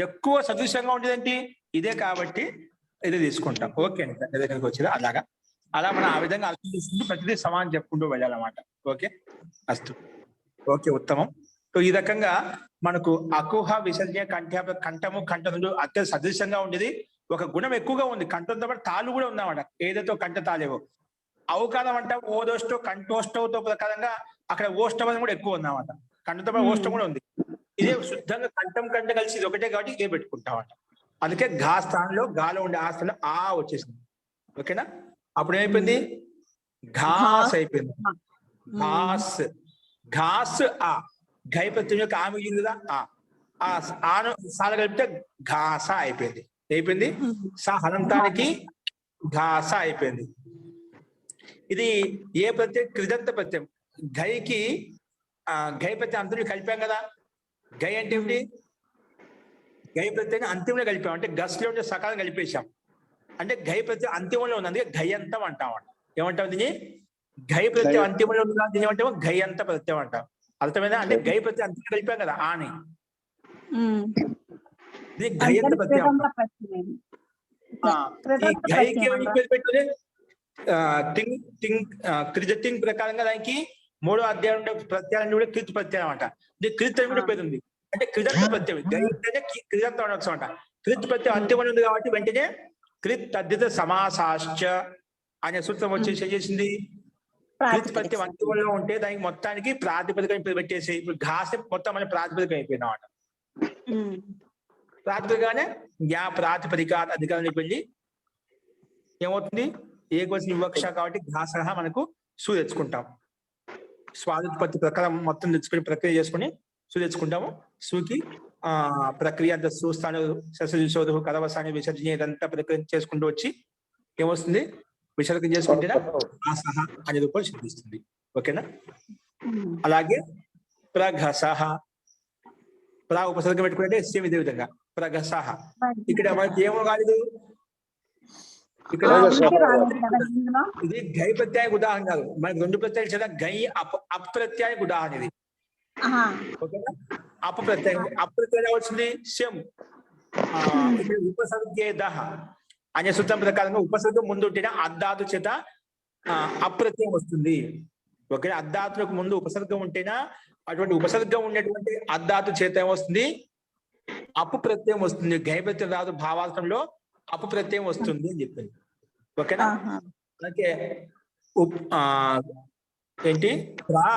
ఎక్కువ సదృశ్యంగా ఉండేదేంటి ఇదే కాబట్టి ఇదే తీసుకుంటాం. ఓకే అండి, దగ్గరికి వచ్చేది అలాగా. అలా మనం ఆ విధంగా అర్థం చేసుకుంటూ ప్రతిదీ సమానం చెప్పుకుంటూ వెళ్ళాలన్నమాట. ఓకే అస్తు. ఓకే, ఉత్తమం. సో ఈ రకంగా మనకు అకుహ విసర్జన కంఠము కంఠములు అత్యంత సదృశ్యంగా ఉండేది. ఒక గుణం ఎక్కువగా ఉంది. కంఠంతో పాటు తాళ్ళు కూడా ఉందన్నమాట. ఏదైతే కంఠ తాళేవో అవకారం అంటే ఓదోష్టో కంఠోష్టవుతో ప్రకారంగా అక్కడ ఓష్టవం కూడా ఎక్కువ ఉందన్నమాట. కంఠంతో పాటు ఓష్టం కూడా ఉంది. ఇదే శుద్ధంగా కంఠం కంట కలిసి ఇది ఒకటే కాబట్టి ఇదే పెట్టుకుంటామట. అందుకే ఘా స్థానంలో గాలో ఉండే ఆ స్థానంలో ఆ వచ్చేసింది. ఓకేనా? అప్పుడు ఏమైపోయింది? ఘాస్ అయిపోయింది. ఘాస్ ఘాస్ ఆ ఘై ప్రత్యయం యొక్క ఆ మిగిలింది కదా. ఆను సాల కలిపితే ఘాస అయిపోయింది. అయిపోయింది. సా హనంతానికి ఘాస అయిపోయింది. ఇది ఏ ప్రత్యయం? కృదంత ప్రత్యయం. ఘైకి ఘై ప్రత్యయం అంతలో కలిపాం కదా. గై అంటే ఏమిటి? గై ప్రత్యయం అంతిమంలో కలిపాం అంటే గస్లో ఉండే సకాలం కలిపేశాం. అంటే ఘై ప్రత్యయం అంతిమంలో ఉంది, అందుకే ఘయంతం అంటాం. ఏమంటాం దీన్ని? ఘై ప్రత్యయం అంతిమంలో ఉంది, దీని ఏమంటాం? ఘయంత ప్రత్యయం అంటాం. అర్థమైనా? అంటే గై ప్రత్యయం అంతిమ కలిపాం కదా ఆని, ఇది ఘయంత ప్రత్యయం. ఈ ఘైకి ఏమని పేరు పెట్టుకుని? టింగ్ ప్రకారంగా దానికి 3వ అధ్యాయం ఉండే ప్రత్యయాన్ని కూడా కృత్ ప్రత్యయం అంట. కృత్ అని కూడా పేరు ఉంది. అంటే కృదంత ప్రత్యయం, గై అంటేనే కృదంత అనొచ్చు అంట. కృత్ ప్రత్యయం అంత్యం ఉంది కాబట్టి వెంటనే కృత్ తద్ధిత సమాసాశ్చ అనే సూత్రం వచ్చేసి ఏం చేసింది, కృత్ ప్రత్యయం అంత్యంలో ఉంటే దానికి మొత్తానికి ప్రాతిపదిక పెట్టేసి ఇప్పుడు ఘాస్ మొత్తం మన ప్రాతిపదిక అయిపోయిన అన్నమాట. ప్రాతిపదికగానే జ్ఞా ప్రాతిపదిక అధికారానికి వెళ్ళి ఏమవుతుంది, ఏకవచన వివక్ష కాబట్టి ఘాస మనకు సు తెచ్చుకుంటాం. స్వాదుత్పత్తి ప్రకారం మొత్తం తెచ్చుకుని ప్రక్రియ చేసుకుని సు తెచ్చుకుంటాము. సుకి ప్రక్రియ అంత సుస్థాను శస్త్రశోధు కథవసాన్ని విసర్జన ఇదంతా ప్రక్రియ చేసుకుంటూ వచ్చి ఏమొస్తుంది, విసర్జన చేసుకుంటేనే ఆసహ అనే రూపం సిద్ధిస్తుంది. ఓకేనా. అలాగే ప్రఘసహ, ప్రా ఉపసర్గం పెట్టుకుంటే సేమ్ ఇదే విధంగా ప్రఘసహ. ఇక్కడ మనకి ఏమో కాలేదు, ఇక్కడ ఇది గై ప్రత్యయానికి ఉదాహరణ కాదు, మనకి 2 ప్రత్యయాలు చేత గై అప్రత్యయానికి ఉదాహరణ ఇది. అపప్రత్యయం, అప్రత్యయం వచ్చింది సేమ్. ఇక్కడ ఉపసర్గేద అనే సూత్రం ప్రకారంగా ఉపసర్గం ముందు ఉంటేనే అద్ధాతు చేత అప్రత్యయం వస్తుంది. ఓకే, అద్ధాతులకు ముందు ఉపసర్గం ఉంటేనా అటువంటి ఉపసర్గం ఉన్నటువంటి అద్ధాతు చేత ఏమొస్తుంది, అప్పు ప్రత్యయం వస్తుంది. గై ప్రత్యయం రాదు, భావార్థంలో అప్పు ప్రత్యయం వస్తుంది అని చెప్పింది. ఓకేనా. అలాగే ఏంటి ప్రా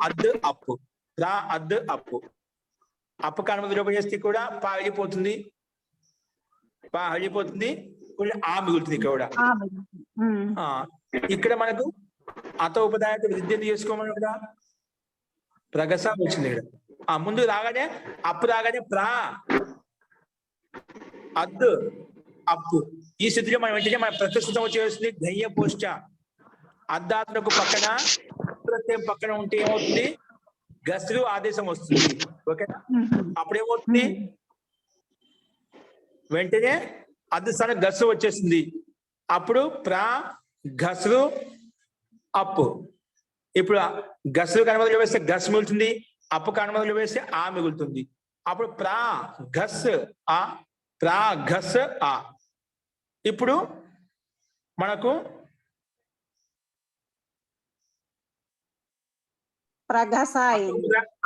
అద్ అప్పు, ప్రా అద్ అప్పు. అప్పు కనుమ రూపం చేస్తే కూడా పా వెళ్ళిపోతుంది, పా వెళ్ళిపోతుంది, ఆ మిగులుతుంది ఇక్కడ కూడా. ఇక్కడ మనకు అత ఉపదాయత విద్య చేసుకోమని కూడా ప్రగస వచ్చింది. ఇక్కడ ముందు రాగానే అప్పు రాగానే ప్రా అద్ అప్పు. ఈ స్థితిలో మనం వెంటనే మన ప్రతిష్ఠితం వచ్చేస్తుంది గయ్య పోష్ట. అద్దాత్మకు పక్కన ప్రత్యయం పక్కన ఉంటే ఏమవుతుంది, గస్రు ఆదేశం వస్తుంది. ఓకేనా. అప్పుడు ఏమవుతుంది, వెంటనే అద్దు స్థానం గస్సు వచ్చేస్తుంది. అప్పుడు ప్రా గస్రు అప్పు. ఇప్పుడు గస్రు కనుమదులు వేస్తే గస్ మిగులుతుంది, అప్పు కనుమదులు వేస్తే ఆ మిగులుతుంది. అప్పుడు ప్రా గస్ ఆ, ప్రా గస్ ఆ. ఇప్పుడు మనకు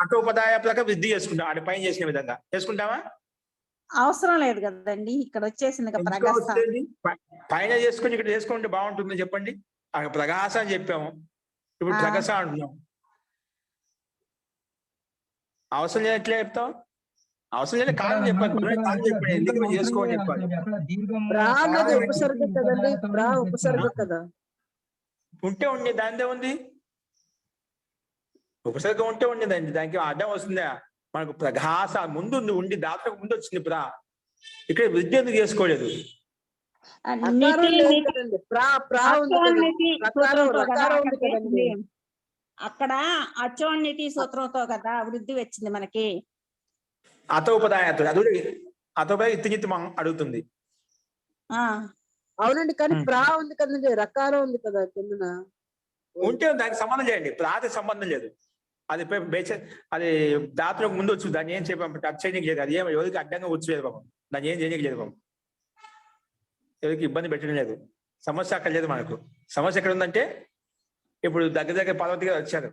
అటోపదాయ ప్రకారం వృద్ధి చేసుకుంటాం. అంటే పైన చేసిన విధంగా చేసుకుంటామా, అవసరం లేదు కదండి, ఇక్కడ వచ్చేసింది పైన చేసుకుని ఇక్కడ చేసుకుంటే బాగుంటుంది చెప్పండి. అక్కడ ప్రగాస అని చెప్పాము, ఇప్పుడు ప్రగస అంటున్నాం. అవసరం లేదు ఎట్లా చెప్తాం, అవసరం లేదు కారణం చెప్పాలి, కారణం చెప్పండి ఎందుకు చేసుకోని చెప్పాలి. ఉంటే ఉండి దానిదే ఉంది, ఉపసర్గం ఉంటే ఉండేదండి, దానికి అడ్డం వస్తుందా. మనకు ప్రఘాస ముందు ఉండి దాతకు ముందు వచ్చింది ప్రా, ఇక్కడ వృద్ధి ఎందుకు చేసుకోలేదు. అక్కడ అచోన్నతి సూత్రంతో కదా వృద్ధి వచ్చింది మనకి. అతోపదాయత అది అతోపదాయ ఇత్తిజిత్ అడుగుతుంది. అవునండి, కానీ ప్రా ఉంది కదండి, రకారం ఉంది కదా కిందన. ఉంటే దానికి సంబంధం చేయండి, ప్రాతి సంబంధం లేదు. అది అది దాతలకు ముందు వచ్చు, దాన్ని ఏం చెప్పాం టచ్ చేయడానికి లేదు. అది ఏమో ఎవరికి అడ్డంగా వచ్చలేదు పాపం, దాన్ని ఏం చేయడానికి లేదు పాపం, ఎవరికి ఇబ్బంది పెట్టడం లేదు. సమస్య అక్కడ లేదు మనకు. సమస్య ఎక్కడ ఉందంటే ఇప్పుడు దగ్గర పర్వతి గారు వచ్చారు,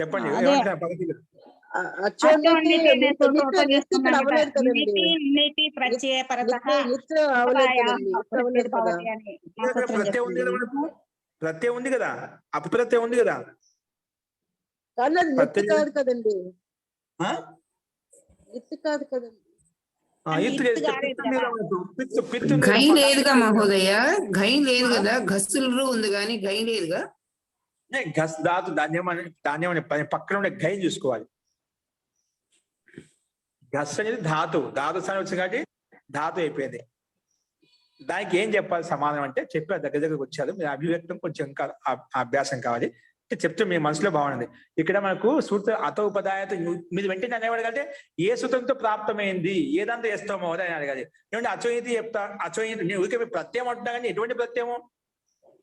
చెప్పండి పర్వతి గారు. ప్రత్యయం ఉంది కదా మనకు, ప్రత్యయం ఉంది కదా, అపప్రత్యయం ఉంది కదా. కాదు కదండి, కాదు కదండి. ఘై లేదుగా మహోదయ, ఘై లేదు కదా, ఘస్సులు ఉంది కానీ ఘై లేదుగా. ఘస్ ధాతు ధాన్యం పక్కన ఉండే ఘై చూసుకోవాలి. ఘస్ అనేది ధాతు, ధాతు స్థానం వచ్చింది కాబట్టి ధాతు అయిపోయింది. దానికి ఏం చెప్పాలి సమాధానం అంటే చెప్పారు, దగ్గరకు వచ్చారు. మీరు అభివ్యక్తం కొంచెం ఇంకా అభ్యాసం కావాలి. చెప్తే మీ మనసులో బాగుంది. ఇక్కడ మనకు సూత్ర అత ఉపదాయత మీరు వెంటనే అనేవాడు అంటే ఏ సూత్రంతో ప్రాప్తమైంది, ఏ దాంతో వేస్తామో అని అడగాలి. ఏమంటే అచోయితి చెప్తా, అచోయితి నేను ఊరికే ప్రత్యయం అంటున్నా కానీ ఎటువంటి ప్రత్యయము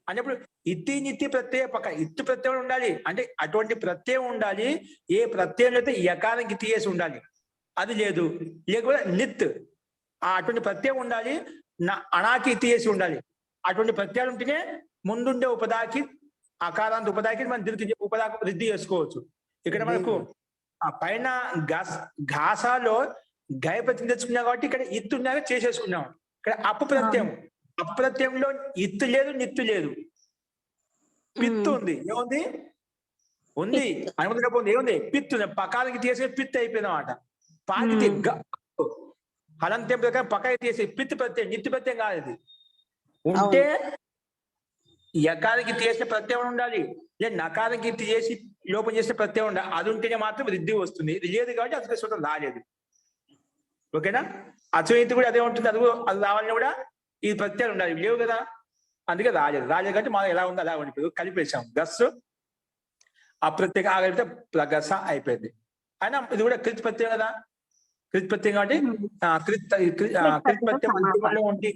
అన్నప్పుడు ఇత్తి నిత్తి ప్రత్యయ పక్క ఇత్తు ప్రత్యయం ఉండాలి. అంటే అటువంటి ప్రత్యయం ఉండాలి. ఏ ప్రత్యయం అయితే యకారానికి తీయేసి ఉండాలి, అది లేదు. లేకపోతే నిత్ అటువంటి ప్రత్యయం ఉండాలి, అనాకి ఇతియేసి ఉండాలి. అటువంటి ప్రత్యయాలు ఉంటేనే ముందుండే ఉపదాకి అకారాంత ఉపదాకి మనం దీనికి ఉపదా వృద్ధి చేసుకోవచ్చు. ఇక్కడ మనకు ఆ పైన ఘాసాలో గయ ప్రత్యయం తెచ్చుకున్నాం కాబట్టి ఇక్కడ ఇత్తు ఉన్నాక చేసేసుకున్నాం. ఇక్కడ అప్పు ప్రత్యయంలో ఇత్తు లేదు, నిత్తు లేదు, పిత్తు ఉంది. ఏముంది? ఉంది అనుమతి ఉంది. ఏముంది? పిత్తు. పకాలకి తీసే పిత్తు అయిపోయింది అన్నమాట. పాకి హలంత్యం ప్రకారం పకాకి తీసే పిత్తు ప్రత్యయం, నిత్తు ప్రత్యయం కాదు ఇది. ఉంటే యకానికి తీసే ప్రత్యయం ఉండాలి, లేదా నకానికి చేసి లోపం చేసే ప్రత్యయం ఉండాలి. అది ఉంటేనే మాత్రం వృద్ధి వస్తుంది. ఇది లేదు కాబట్టి అసలు సూత్రం రాలేదు. ఓకేనా? అచోయితి కూడా అదే ఉంటుంది. అది రావాలని కూడా ఈ ప్రత్యయాలు ఉండాలి. లేవు కదా, అందుకే రాలేదు. కాబట్టి మనం ఎలా ఉందో అలా ఉండిపోయి కలిపేసాం. గస్సు అప్రత్యేక ఆగలిపితే ప్రగస అయిపోయింది. అయినా ఇది కూడా కృత్ ప్రత్యయం కదా, కృత్ ప్రత్యయం కాబట్టి కృత్ ప్రత్యయం ఉండి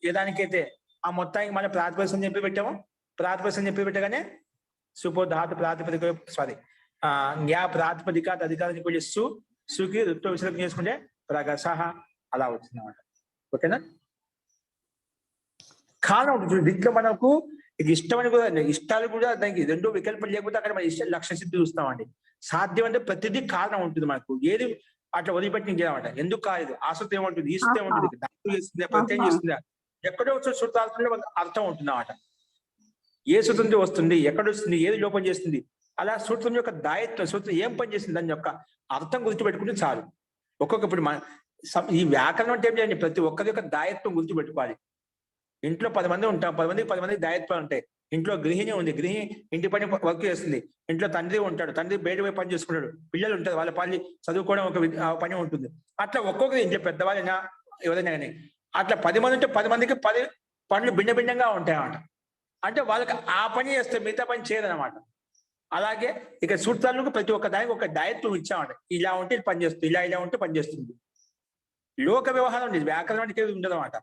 ఏదానికైతే ఆ మొత్తానికి మళ్ళీ ప్రాతిపదికం చెప్పి పెట్టాము. ప్రాతిపదికం చెప్పి పెట్టగానే సుపోధాతు ప్రాతిపదిక న్యా ప్రాతిపదిక అధికారం కూడా సుకి ఋత్వ విసర్గం చేసుకుంటే ప్రగసహ అలా వచ్చింది అన్నమాట. ఓకేనా? కారణం ఉంటుంది దీంట్లో మనకు. ఇది ఇష్టమని కూడా, ఇష్టాలు కూడా దానికి రెండు వికల్పం లేకపోతే అక్కడ మన ఇష్ట లక్ష్య సిద్ధి చూస్తామండి. సాధ్యం అంటే ప్రతిదీ కారణం ఉంటుంది మనకు. ఏది అట్లా వదిలిపెట్టి ఇంకేదన్నమాట. ఎందుకు కాలేదు? ఆసక్తి ఏముంటుంది, ఈసక్తి ఏముంటుంది, దాని చేస్తుందా, ప్రత్యయం చేస్తుందా, ఎక్కడో వచ్చిన సూత్రాలలో అర్థం ఉంటుంది అన్నమాట. ఏ సూత్రం వస్తుంది, ఎక్కడ వస్తుంది, ఏది లోపం చేస్తుంది, అలా సూత్రం యొక్క దాయత్వం, సూత్రం ఏం పని చేస్తుంది దాని యొక్క అర్థం గుర్తుపెట్టుకుంటే చాలు. ఒక్కొక్కప్పుడు ఈ వ్యాకరణం అంటే ఏం చేయండి, ప్రతి ఒక్కరి యొక్క దాయత్వం గుర్తుపెట్టుకోవాలి. ఇంట్లో 10 మంది ఉంటాం, 10 మందికి దాయత్వాలు ఉంటాయి. ఇంట్లో గృహిణి ఉంది, గృహిణి ఇంటి పని వర్క్ చేస్తుంది. ఇంట్లో తండ్రి ఉంటాడు, తండ్రి బయట పోయి పని చేసుకుంటాడు. పిల్లలు ఉంటారు, వాళ్ళ పని చదువుకోవడం ఒక పని ఉంటుంది. అట్లా ఒక్కొక్కరు ఇంట్లో పెద్దవాళ్ళైనా ఎవరైనా కానీ అట్లా 10 మంది ఉంటే 10 మందికి 10 పనులు భిన్న భిన్నంగా ఉంటాయి అన్నమాట. అంటే వాళ్ళకి ఆ పని చేస్తే మిగతా పని చేయదన్నమాట. అలాగే ఇక సూత్రాలకు ప్రతి ఒక్క దానికి ఒక దాయత్వం ఇచ్చామంట. ఇలా ఉంటే పని చేస్తుంది, ఇలా ఉంటే పని చేస్తుంది. లోక వ్యవహారం ఉండేది, వ్యాకరణం అంటే ఉండదు అన్నమాట.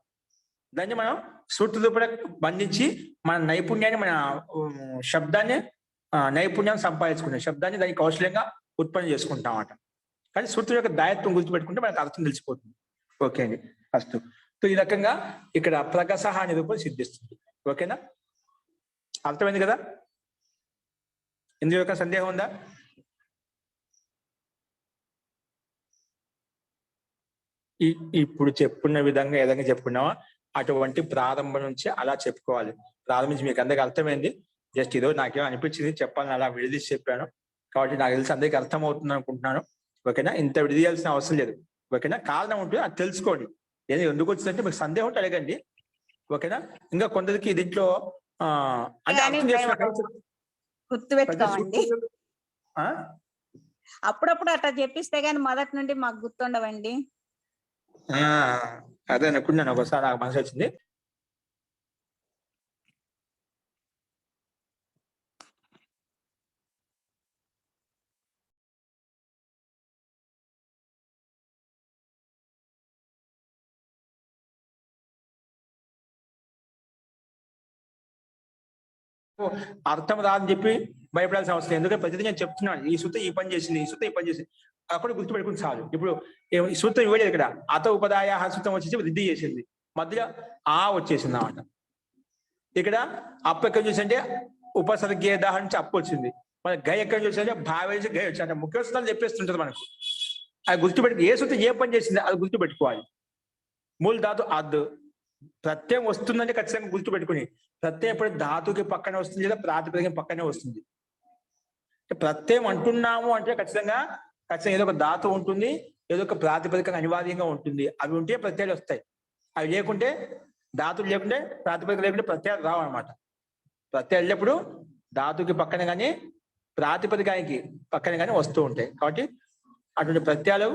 దాన్ని మనం సూత్ర రూపంలో బంధించి మన నైపుణ్యాన్ని, మన శబ్దాన్ని నైపుణ్యాన్ని సంపాదించుకుంటాం. శబ్దాన్ని దాన్ని కౌశల్యంగా ఉత్పత్తి చేసుకుంటాం అన్నమాట. కానీ సూత్రం యొక్క దాయత్వం గుర్తుపెట్టుకుంటే మనకు అర్థం తెలిసిపోతుంది. ఓకే అండి, ఫస్ట్. సో ఈ రకంగా ఇక్కడ ప్రగసహ అనే రూపం సిద్ధిస్తుంది. ఓకేనా? అర్థమైంది కదా? ఇందులో యొక్క సందేహం ఉందా? ఇప్పుడు చెప్పుకున్న విధంగా ఏదైనా చెప్పుకున్నావా అటువంటి ప్రారంభం నుంచి అలా చెప్పుకోవాలి. ప్రారంభించి మీకు అందరికి అర్థమైంది. జస్ట్ ఏదో నాకేమో అనిపించింది చెప్పాలని అలా విడదీసి చెప్పాను. కాబట్టి నాకు తెలిసి అందరికి అర్థమవుతుంది అనుకుంటున్నాను. ఓకేనా? ఇంత విడదీయాల్సిన అవసరం లేదు. ఓకేనా? కారణం ఉంటుంది, అది తెలుసుకోండి. ఏదో ఎందుకు వచ్చిందంటే మీకు సందేహం ఉంటే అడగండి. ఓకేనా? ఇంకా కొందరికి దీంట్లో అంటే అర్థం గుర్తుపెట్టుకోండి. అప్పుడప్పుడు అట్లా చెప్పిస్తే గానీ మొదటి నుండి మాకు గుర్తుండవండి. అదే అనుకున్నాను. ఒకసారి నాకు మనసు వచ్చింది. అర్థం రాదని చెప్పి భయపడాల్సిన అవసరం. ఎందుకంటే ప్రతిదీ నేను చెప్తున్నాను, ఈ సూత్రం ఈ పని చేసింది, ఈ సూత్రం ఈ పని చేసింది, అక్కడ గుర్తుపెట్టుకుని చాలు. ఇప్పుడు ఈ సూత్రం ఇవ్వలేదు, ఇక్కడ అత ఉపదాయ సూత్రం వచ్చేసి వృద్ధి చేసింది, మధ్యలో వచ్చేసింది అన్నమాట. ఇక్కడ అప్పు ఎక్కడ చూసంటే ఉపసర్గేద నుంచి అప్పు వచ్చింది. మన గై ఎక్కడ చూసంటే భావేసి గై వచ్చింది. అంటే ముఖ్య సూత్రాలు చెప్పేస్తుంటది మనకు. అది గుర్తుపెట్టుకు ఏ సూత్రం ఏ పని చేసింది అది గుర్తుపెట్టుకోవాలి. మూల ధాతు అద్ ప్రత్యయం వస్తుందంటే ఖచ్చితంగా గుర్తుపెట్టుకుని, ప్రత్యయం ఎప్పుడు ధాతుకి పక్కనే వస్తుంది లేదా ప్రాతిపదికం పక్కనే వస్తుంది. ప్రత్యయం అంటున్నాము అంటే ఖచ్చితంగా ఏదో ఒక ధాతు ఉంటుంది, ఏదో ఒక ప్రాతిపదికం అనివార్యంగా ఉంటుంది. అవి ఉంటే ప్రత్యయాలు వస్తాయి. అవి లేకుంటే, ధాతులు లేకుంటే ప్రాతిపదిక లేకుంటే ప్రత్యయాలు రావు అనమాట. ప్రత్యయాలు వెళ్ళినప్పుడు ధాతుకి పక్కన కానీ ప్రాతిపదికానికి పక్కన కానీ వస్తూ ఉంటాయి. కాబట్టి అటువంటి ప్రత్యయాలు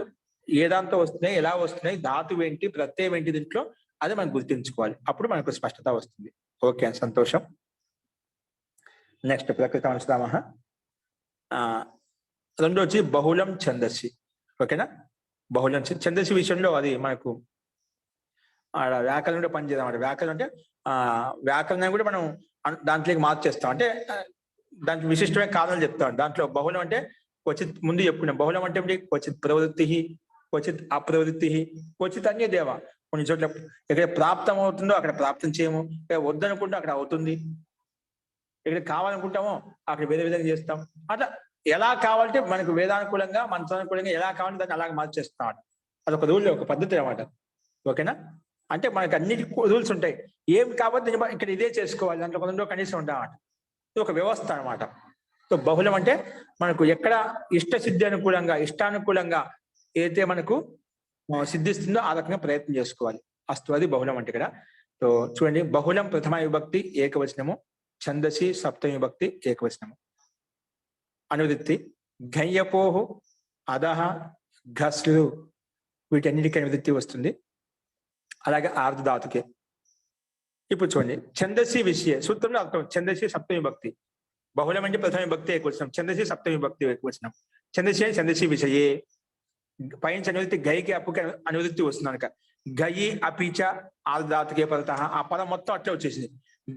ఏ దాంతో వస్తున్నాయి, ఎలా వస్తున్నాయి, ధాతువు ఏంటి, ప్రత్యయం ఏంటి, దీంట్లో అది మనం గుర్తించుకోవాలి. అప్పుడు మనకు స్పష్టత వస్తుంది. ఓకే, సంతోషం. నెక్స్ట్ ప్రకృతి అంశదామ. రెండో వచ్చి బహుళం ఛందస్సి. ఓకేనా? బహుళం ఛందస్సి విషయంలో అది మనకు వ్యాకరణం కూడా పనిచేద్దాం అన్నమాట. వ్యాకరణం అంటే వ్యాకరణం కూడా మనం దాంట్లోకి మార్చేస్తాం. అంటే దానికి విశిష్టమైన కారణాలు చెప్తాం. దాంట్లో బహుళం అంటే క్వచిత్ ముందు చెప్పుకున్నాం. బహుళం అంటే క్వచిత్ ప్రవృత్తి, క్వచిత్ అప్రవృత్తి, క్వచిత్ అన్యదేవ. కొన్ని చోట్ల ఎక్కడ ప్రాప్తం అవుతుందో అక్కడ ప్రాప్తం చేయము, ఇక్కడ వద్దనుకుంటే అక్కడ అవుతుంది, ఇక్కడ కావాలనుకుంటామో అక్కడ వేరే విధంగా చేస్తాం. అట్లా ఎలా కావాలంటే మనకు వేదానుకూలంగా మంత్రానుకూలంగా ఎలా కావాలంటే దాన్ని అలాగే మార్చేస్తాం. అదొక రూల్, ఒక పద్ధతి అన్నమాట. ఓకేనా? అంటే మనకు అన్నిటి రూల్స్ ఉంటాయి. ఏం కాబట్టి ఇక్కడ ఇదే చేసుకోవాలి, దాంట్లో కొంచెం కనీసం ఉంటామన్నమాట. ఇది ఒక వ్యవస్థ అనమాట. సో బహుళం అంటే మనకు ఎక్కడ ఇష్టసిద్ధి అనుకూలంగా ఇష్టానుకూలంగా ఏదైతే మనకు సిద్ధిస్తుందో ఆ రకంగా ప్రయత్నం చేసుకోవాలి. అస్తు, అది బహుళం అంటే ఇక్కడ. సో చూడండి, బహుళం ప్రథమ విభక్తి ఏకవచనము, ఛందసి సప్తమి విభక్తి ఏకవచనము. అనువృత్తి ఘయ్యపోహు, అదహ, ఘస్లు, వీటన్నిటికీ అనువృత్తి వస్తుంది. అలాగే ఆర్ధధాతుకే. ఇప్పుడు చూడండి, ఛందసి విషయ సూత్రంలో అర్థం. ఛందసి సప్తమి విభక్తి, బహుళం అంటే ప్రథమ విభక్తి ఏకవచనం, ఛందసి సప్తమి విభక్తి ఏకవచనం. ఛందసి అని ఛందసి విషయే, పైన అనువృత్తి గైకి అప్పుకి అనువృత్తి వస్తుంది కనుక గయి అపిచ ఆర్ధాతుకే పదత. ఆ పదం మొత్తం అట్లే వచ్చేసింది.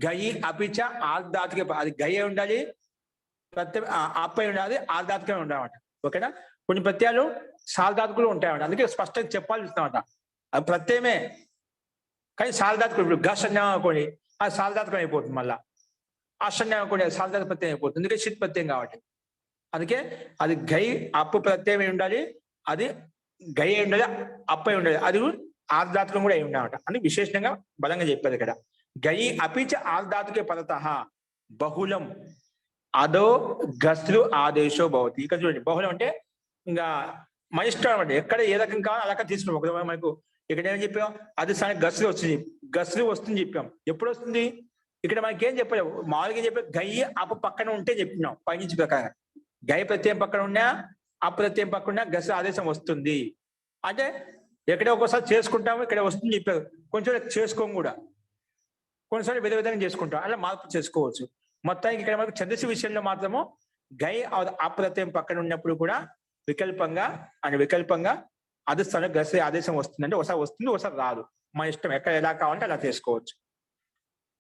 గయి అపిచ ఆర్ధాతుకే, అది గయ్యే ఉండాలి, ప్రత్యయం అప్పై ఉండాలి, ఆర్ధాతుకే ఉండాలన్నమాట. ఓకేనా? కొన్ని ప్రత్యయాలు సార్ధాతుకులు ఉంటాయన్నమాట. అందుకే స్పష్టంగా చెప్పాల్సి ఇస్తామట. అది ప్రత్యయమే కానీ సార్ధాతుకులు. ఇప్పుడు గష్ అన్యాయం అనుకోండి, అది సార్ధాతుకం అయిపోతుంది. మళ్ళా అషన్యాయం అనుకోండి, అది సార్ధాతు ప్రత్యయం అయిపోతుంది. అందుకే షిత్ ప్రత్యయం కాబట్టి. అందుకే అది గై అప్పు ప్రత్యయం ఉండాలి, అది గై ఉండాలి, అప్పై ఉండాలి, అది ఆర్ధాతుకం కూడా అయి ఉండాలన్నమాట. అని విశేషంగా బలంగా చెప్పారు ఇక్కడ. గై అపిచ ఆర్ధాతుకే పదత బహుళం అదో గస్లు ఆదేశో భవతి. ఇక్కడ చూడండి, బహుళం అంటే ఇంకా మన ఇష్టం అనమాట. ఎక్కడ ఏ రకం కావాలో అలా తీసుకున్నాం. ఒకవేళ మనకు ఇక్కడ ఏం చెప్పాం, అది స్థానికి గస్లు వస్తుంది, గస్లు వస్తుంది చెప్పాం. ఎప్పుడు వస్తుంది? ఇక్కడ మనకి ఏం చెప్పలేము, మామూలుగా ఏం చెప్పాం, గయ్యి అప్పు పక్కన ఉంటే చెప్పినాం పైనుంచి ప్రకారం. గై ప్రత్యయం పక్కన ఉన్నా అప్రత్యయం పక్కన ఉన్నా గస్ ఆదేశం వస్తుంది. అంటే ఎక్కడ ఒక్కోసారి చేసుకుంటాము, ఇక్కడ వస్తుంది చెప్పారు. కొంచెం చేసుకోం కూడా, కొన్నిసార్లు విధ విధంగా చేసుకుంటాం, అలా మార్పు చేసుకోవచ్చు. మొత్తానికి ఇక్కడ మనకు ఛందస్సు విషయంలో మాత్రము గై అప్రత్యయం పక్కన ఉన్నప్పుడు కూడా వికల్పంగా అధిస్థానం గస్ ఆదేశం వస్తుంది. అంటే ఒకసారి వస్తుంది, ఒకసారి రాదు. మన ఇష్టం, ఎక్కడ ఎలా కావాలంటే అలా చేసుకోవచ్చు.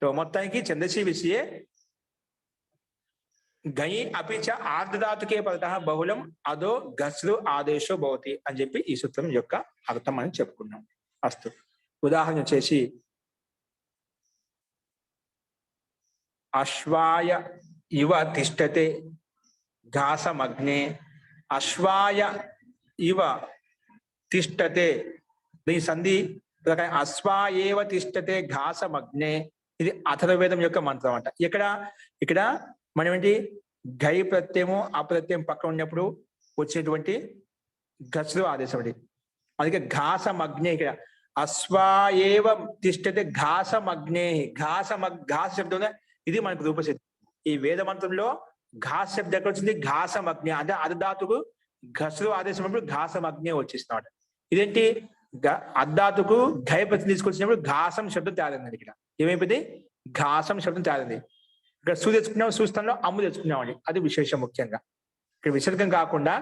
సో మొత్తానికి ఛందసి విషయే గై అపిచ ఆర్ధధాతుకే పదత బహుళం అదో గస్లు ఆదేశో భవతి అని చెప్పి ఈ సూత్రం యొక్క అర్థం అని చెప్పుకున్నాం. అస్తు, ఉదాహరణ వచ్చేసి అశ్వాయ ఇవ తిష్టతే ఘాసమగ్నే. అశ్వాయ ఇవ తిష్టతే, దీని సంధి ప్రకారం అశ్వాయేవ తిష్టతే ఘాసమగ్నే. ఇది అథర్వవేదం యొక్క మంత్రం అంట. ఇక్కడ మనం ఏంటి, గై ప్రత్యయము అప్రత్యయం పక్కన ఉన్నప్పుడు వచ్చేటువంటి గస్లు ఆదేశం అండి. అందుకే ఘాసమగ్నే. ఇక్కడ అశ్వాయేవ తిష్టతే ఘాసమగ్నే. ఘాస శబ్దం ఇది మనకు రూపసిద్ధి. ఈ వేద మంత్రంలో ఘాస శబ్దం ఎక్కడ వచ్చింది? ఘాసమగ్నే అంటే అర్ధాతుకు గస్లు ఆదేశం అప్పుడు ఘాసమగ్నే వచ్చేస్తున్నాడు. ఇదేంటి, అర్ధాతుకు ఘై ప్రతి తీసుకొచ్చినప్పుడు ఘాసం శబ్దం తేలింది. ఇక్కడ ఏమైపోయింది? ఘాసం శబ్దం తేలింది. ఇక్కడ సు తెచ్చుకున్నాం, సుస్థానంలో అమ్ము తెచ్చుకున్నామండి. అది విశేషం. ముఖ్యంగా ఇక్కడ విసర్గం కాకుండా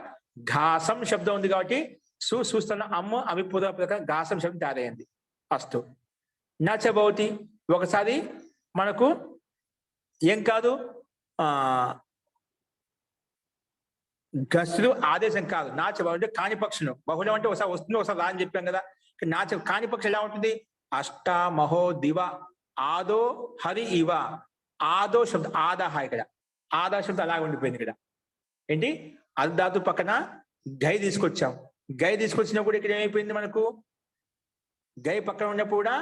ఘాసం శబ్దం ఉంది కాబట్టి సుస్థానంలో అమ్ము అవిపూర్వ ప్రకారం ఘాసం శబ్దం తయారైంది. అస్తు, నచబౌతి. ఒకసారి మనకు ఏం కాదు, గస్లు ఆదేశం కాదు. నాచబౌ అంటే కానిపక్షులు. బహుళం అంటే ఒకసారి వస్తుంది, ఒకసారి రా అని చెప్పాం కదా. నాచ కానిపక్షి ఎలా ఉంటుంది? అష్ట మహో దివ ఆదో హరి ఇవ. ఆదో శబ్దం ఆదాహ. ఇక్కడ ఆదా శబ్దం అలాగే ఉండిపోయింది. ఇక్కడ ఏంటి, అర్ధాతు పక్కన గై తీసుకొచ్చాం. గై తీసుకొచ్చినప్పుడు ఇక్కడ ఏమైపోయింది, మనకు గై పక్కన ఉన్నప్పుడు కూడా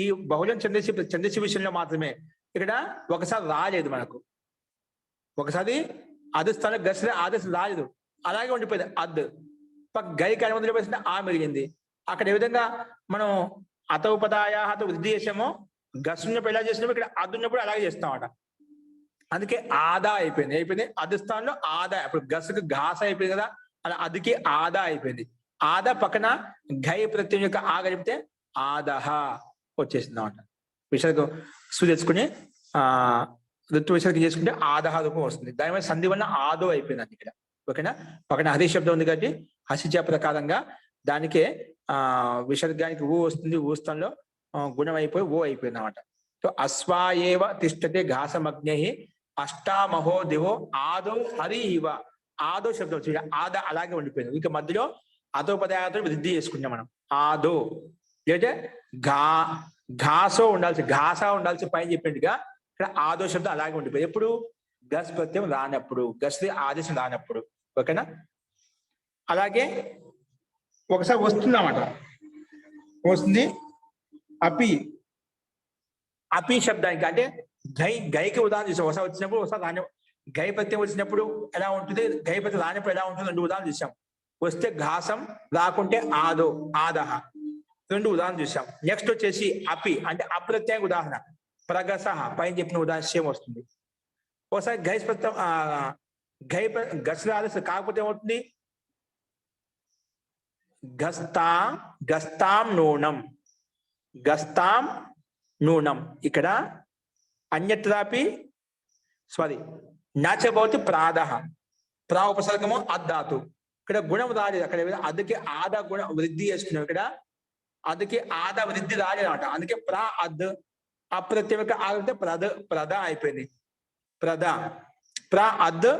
ఈ బహుళం ఛందసి విషయంలో మాత్రమే. ఇక్కడ ఒకసారి రాలేదు మనకు, ఒకసారి అధిస్థానం గస్ల ఆదేశం రాలేదు, అలాగే ఉండిపోయింది. అద్ గై కనుమతులు వేసింటే ఆ మెరిగింది. అక్కడ ఏ విధంగా మనం అతౌపదాయాహతో వృద్ధి చేసామో గస్ ఉన్నప్పుడు ఎలా చేసినామో ఇక్కడ అద్ ఉన్నప్పుడు అలాగే చేస్తామట. అందుకే ఆదా అయిపోయింది. అధిస్థానంలో ఆదా. ఇప్పుడు గస్కు ఘాస అయిపోయింది కదా, అలా అదికి ఆదా అయిపోయింది. ఆదా పక్కన ఘై ప్రత్యయం యొక్క ఆ గడిపితే ఆదహ వచ్చేసింది అన్నమాట. విసర్గం సు తెచ్చుకుని ఋతు విసర్గం చేసుకుంటే ఆదహ రూపం వస్తుంది. దాని వల్ల సంధి వల్ల ఆదో అయిపోయింది ఇక్కడ. ఓకేనా? పక్కన హరి శబ్దం ఉంది కాబట్టి హసిచ ప్రకారంగా దానికే విసర్గానికి ఊ వస్తుంది. ఊ స్థానంలో గుణం అయిపోయి ఓ అయిపోయింది అన్నమాట. సో అశ్వాయేవ తిష్టతే ఘాసమగ్నే అష్టామహో దివో ఆదో హరి ఇవ. ఆదో శబ్దం వచ్చింది, ఆదా అలాగే ఉండిపోయింది. ఇక మధ్యలో అదో పదార్థం వృద్ధి చేసుకుంటాం మనం. ఆదో అంటే ఘాసో ఉండాల్సి ఘాసా ఉండాల్సి పైన చెప్పినట్టుగా ఇక్కడ ఆదో శబ్దం అలాగే ఉండిపోయి ఎప్పుడు గస్ ప్రత్యయం రానప్పుడు, గస్ ఆదేశం రానప్పుడు. ఓకేనా? అలాగే ఒకసారి వస్తుందన్నమాట, వస్తుంది అపి. అపి శబ్దానికి అంటే గైకి ఉదాహరణ చూసాం. ఒకసారి వచ్చినప్పుడు ఒకసారి రాని, గై ప్రత్యయం వచ్చినప్పుడు ఎలా ఉంటుంది, గై ప్రత్యయం రానప్పుడు ఎలా ఉంటుంది, 2 ఉదాహరణ చూసాం. వస్తే ఘాసం, రాకుంటే ఆదో ఆదహ, 2 ఉదాహరణ చూసాం. నెక్స్ట్ వచ్చేసి అపి అంటే అప్రత్యయ ఉదాహరణ, ప్రగసహ పైన చెప్పిన ఉదాహరణ సేమ్ వస్తుంది. ఒకసారి గై ప్రత్యయం గస్ ఆదేశం కాకపోతే ఏమవుతుంది, గస్తాం నూనం. ఇక్కడ అన్యత్రాపి నాచబోతి ప్రాదహ, ప్రా ఉపసర్గము అద్ధాతు. ఇక్కడ గుణం రాలేదు, అక్కడ అదికి ఆదా గుణం వృద్ధి చేసుకున్నాం. ఇక్కడ అదికి ఆదా వృద్ధి రాలేదు అనమాట. అందుకే ప్రా అద్ అప్రత్యమిక ఆదంటే ప్రద అయిపోయింది. ప్రా అద్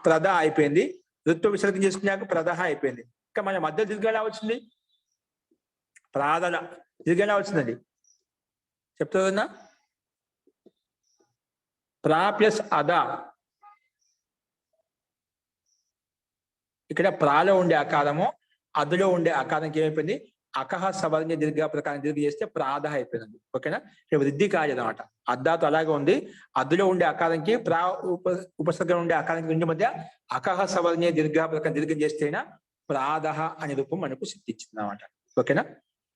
ప్రద అయిపోయింది. ఋత్వ విసర్గం చేసుకున్నాక ప్రదహ అయిపోయింది. ఇంకా మన మధ్య దీర్ఘ ఎలా వచ్చింది, ప్రాదల దీర్ఘ ఎలా వచ్చిందండి చెప్తుందన్నా, ప్రా ప్లస్ అదా. ఇక్కడ ప్రాలో ఉండే అకారము అదులో ఉండే అకారానికి ఏమైపోయింది, అకహ సవర్ణ దీర్ఘ ప్రకారం దీర్ఘ చేస్తే ప్రాదహ అయిపోయింది. ఓకేనా? ఇక్కడ వృద్ధి కాలేదు అనమాట. అద్దాతో అలాగే ఉంది. అద్దులో ఉండే అకారానికి ప్రా ఉపసర్గం ఉండే అకారానికి రెండు మధ్య అకహ సవర్ణ దీర్ఘ ప్రకారం దీర్ఘం చేస్తేనా ప్రాదహ అనే రూపం మనకు సిద్ధించింది అనమాట. ఓకేనా?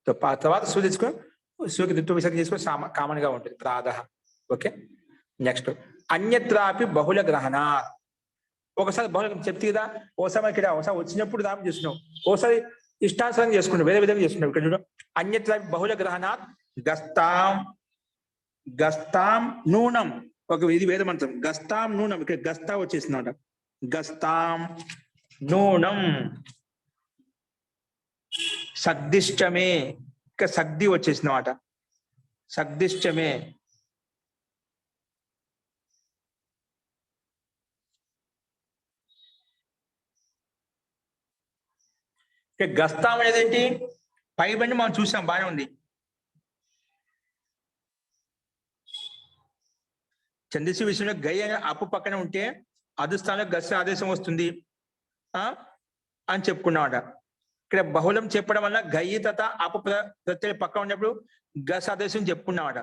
తర్వాత సూ తీసుకుని సూకి దిత్వ విసర్గం చేసుకుని కామన్ గా ఉంటుంది ప్రాదహ. ఓకే, నెక్స్ట్ అన్యత్రాపి బహుళ గ్రహణ. ఒకసారి బహుళ చెప్తే కదా, ఓసారి ఇక్కడ ఒకసారి వచ్చినప్పుడు దాని చేస్తున్నాం, ఓసారి ఇష్టానుసారం చేసుకున్నాం, వేరే విధంగా చేసుకున్నాం. ఇక్కడ చూడ అన్యత్రాపి బహుళ గ్రహణాత్ గస్తాం నూనం. ఇది వేద మంత్రం, గస్తాం నూనం. ఇక్కడ గస్తా వచ్చేసిందన్నమాట, గస్తాం నూనం. సగ్దిష్టమే, ఇక్కడ సగ్ది వచ్చేసిందన్నమాట, సగ్దిష్టమే. గస్తాం అనేది ఏంటి, పై బండి మనం చూసాం, బాగానే ఉంది. ఛందస్సు విషయంలో గై అనే అప్పు పక్కన ఉంటే అదు స్థానంలో గస్ ఆదేశం వస్తుంది అని చెప్పుకున్నామాట. ఇక్కడ బహుళం చెప్పడం వల్ల గయ్యి తత అప్పు ప్రత్యయం పక్కన ఉన్నప్పుడు గస్ ఆదేశం చెప్పుకున్నామాట.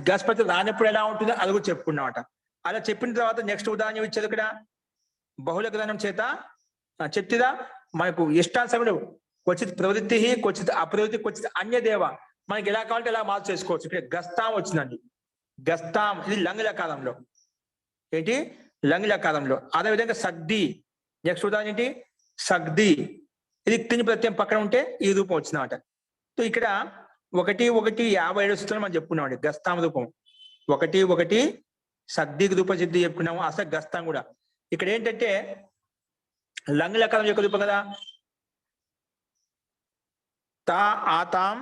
గస్ ప్రత్యయం రానప్పుడు ఎలా ఉంటుందో అది కూడా చెప్పుకున్నామాట. అలా చెప్పిన తర్వాత నెక్స్ట్ ఉదాహరణ ఇచ్చేది ఇక్కడ బహుళ గ్రహణం చేత చెప్తిదా మనకు ఇష్టానుసారం క్వచిత్ ప్రవృత్తి, క్వచిత్ అప్రవృత్తి, క్వచిత్ అన్యదేవ, మనకి ఎలా కావాలంటే ఎలా మార్పు చేసుకోవచ్చు. ఇక్కడ గస్తాం వచ్చిందండి, గస్తాం ఇది లంగ్లకారంలో, ఏంటి లంగ్లకారంలో. అదేవిధంగా సగ్ది, నెక్స్ట్ ఉదాహరణ ఏంటి సగ్ది, ఇది తిని ప్రత్యయం పక్కన ఉంటే ఈ రూపం వచ్చిందన్నమాట. సో ఇక్కడ 1:1:57 సూత్రాలు మనం చెప్పుకున్నామండి గస్తాం రూపం. 1:1 సగ్ది రూపం సిద్ధి చెప్పుకున్నాము. అసలు గస్తాం కూడా ఇక్కడ ఏంటంటే లంగ్లకారం యొక్క రూపం కదా, తా ఆతాం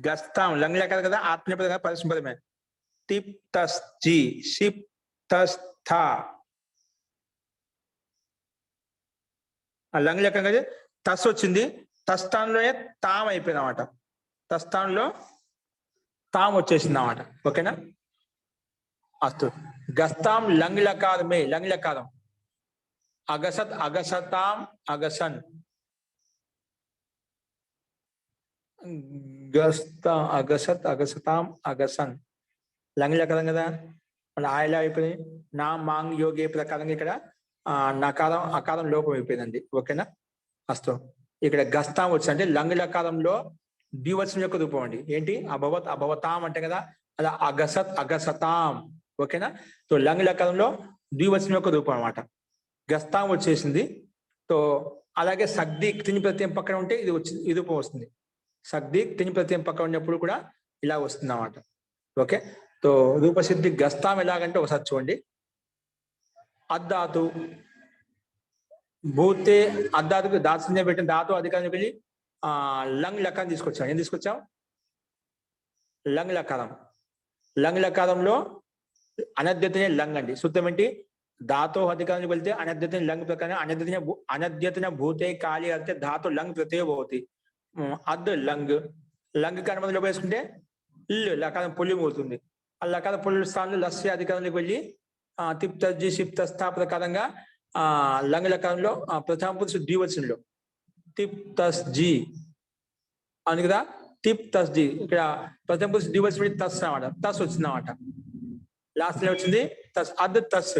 గస్తాం లంగ్లకారం కదా, ఆత్మీయపదంగా పరిశుభ్రమే. తిప్ తస్ జి సిప్ తస్ థా లంగ్లకారం కదా, తస్ వచ్చింది, తస్థానంలోనే తాం అయిపోయింది అన్నమాట, తస్థానంలో తాం వచ్చేసింది అన్నమాట. ఓకేనా? అస్తు గస్తాం లంగ్లకారమే, లంగ్లకారం. అగసత్ అగసతాం అగసన్, గస్తాం అగసత్ అగసతాం అగసన్ లంగ్లకారం కదా. మన ఆయలా అయిపోయింది. నా మాంగ్ యోగే ప్రకారంగా ఇక్కడ నకారం అకారం లోపం అయిపోయిందండి. ఓకేనా? అస్తు ఇక్కడ గస్తాం వచ్చి అంటే లంగ్లకారంలో ద్వివచనం యొక్క రూపం అండి. ఏంటి అభవత్ అభవతాం అంటే కదా, అలా అగసత్ అగసతాం. ఓకేనా? సో లంగ్లకారంలో ద్వివచనం యొక్క రూపం అనమాట. గస్తాం వచ్చేసింది. సో అలాగే సగ్ది తిని ప్రత్యయం పక్కన ఉంటే ఇది వచ్చింది, ఈ రూపం వస్తుంది. సగ్ది తిని ప్రత్యయం పక్కన ఉన్నప్పుడు కూడా ఇలా వస్తుంది అన్నమాట. ఓకే, సో రూపసిద్ధి గస్తాం ఎలాగంటే ఒకసారి చూడండి. అద్దాతు భూతే, అద్దాతుకు దాత్సన్యం పెట్టిన ధాతు అధికారం వెళ్ళి లంగ్ లకారం తీసుకొచ్చాం. ఏం తీసుకొచ్చాం? లంగ్ లకారం. లంగ్ లకారంలో అనద్యతనే లంగ్ అండి. సూత్రం ఏంటి? ధాతో అధికారానికి వెళ్తే అనద్యతని లంగ్ ప్రకారం అనద్యతన భూతే కాళీ అంటే ధాతు లంగ్ ప్రత్యయ భవతి. అద్ లంగ్ లంగ్ అనుమతిలో వేసుకుంటే లకారం పొల్లి పోతుంది. ఆ లకార పొల్లి స్థానంలో లస్య అధికారానికి వెళ్ళి తిప్తజి సిప్తస్థా ప్రకారంగా లంగ్ లకారంలో ప్రథమ పురుషు ద్వివచనంలో తిప్తస్జి అవును కదా, తిప్తస్జి. ఇక్కడ ప్రథమ పురుషు ద్వివచనం తస్ అన్నమాట, తస్ వచ్చిందన్నమాట. లాస్ట్ లో వచ్చింది తస్, అద్ తస్.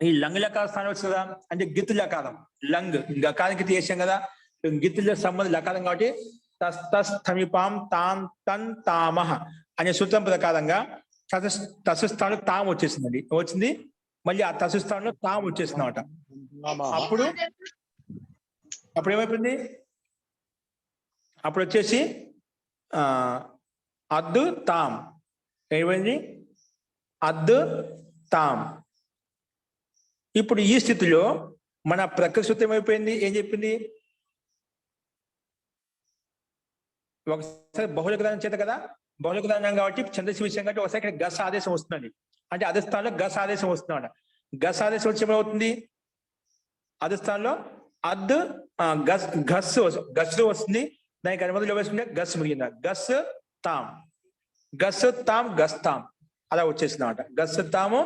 ఈ లంగ్ లకార స్థానం వచ్చింది కదా అంటే గిత్ లకారం. లంగ్ గకారానికి తీసాం కదా, గిత్తుల సంబంధం లకారం కాబట్టి తస్తమిపాం తాం తన్ తామహ అనే సూత్రం ప్రకారంగా తసుస్థానం తాం వచ్చేసిందండి. వచ్చింది మళ్ళీ ఆ తసుస్థానంలో తాం వచ్చేసింది అనమాట. అప్పుడు ఏమైపోయింది? అప్పుడు వచ్చేసి అద్దు తాం ఏమైంది? అద్దు తాం. ఇప్పుడు ఈ స్థితిలో మన ప్రకృతి సూత్రం అయిపోయింది. ఏం చెప్పింది? ఒకసారి బహుళ గ్రహణం చేత కదా, బహుళ గ్రహణం కాబట్టి ఛందస్సు విషయం కాబట్టి ఒకసారి ఇక్కడ గస్ ఆదేశం వస్తుందండి. అంటే అదే స్థానంలో గస్ ఆదేశం వస్తున్నాడు. గస్ ఆదేశం వచ్చి ఏమవుతుంది? అదే స్థానంలో అద్ గస్ వస్తుంది. దానికి అనుమతిలో వేసుకుంటే గస్ మిగిలింది. గస్ తాం గస్ తాం అలా వచ్చేసింది అనమాట. గస్ తాము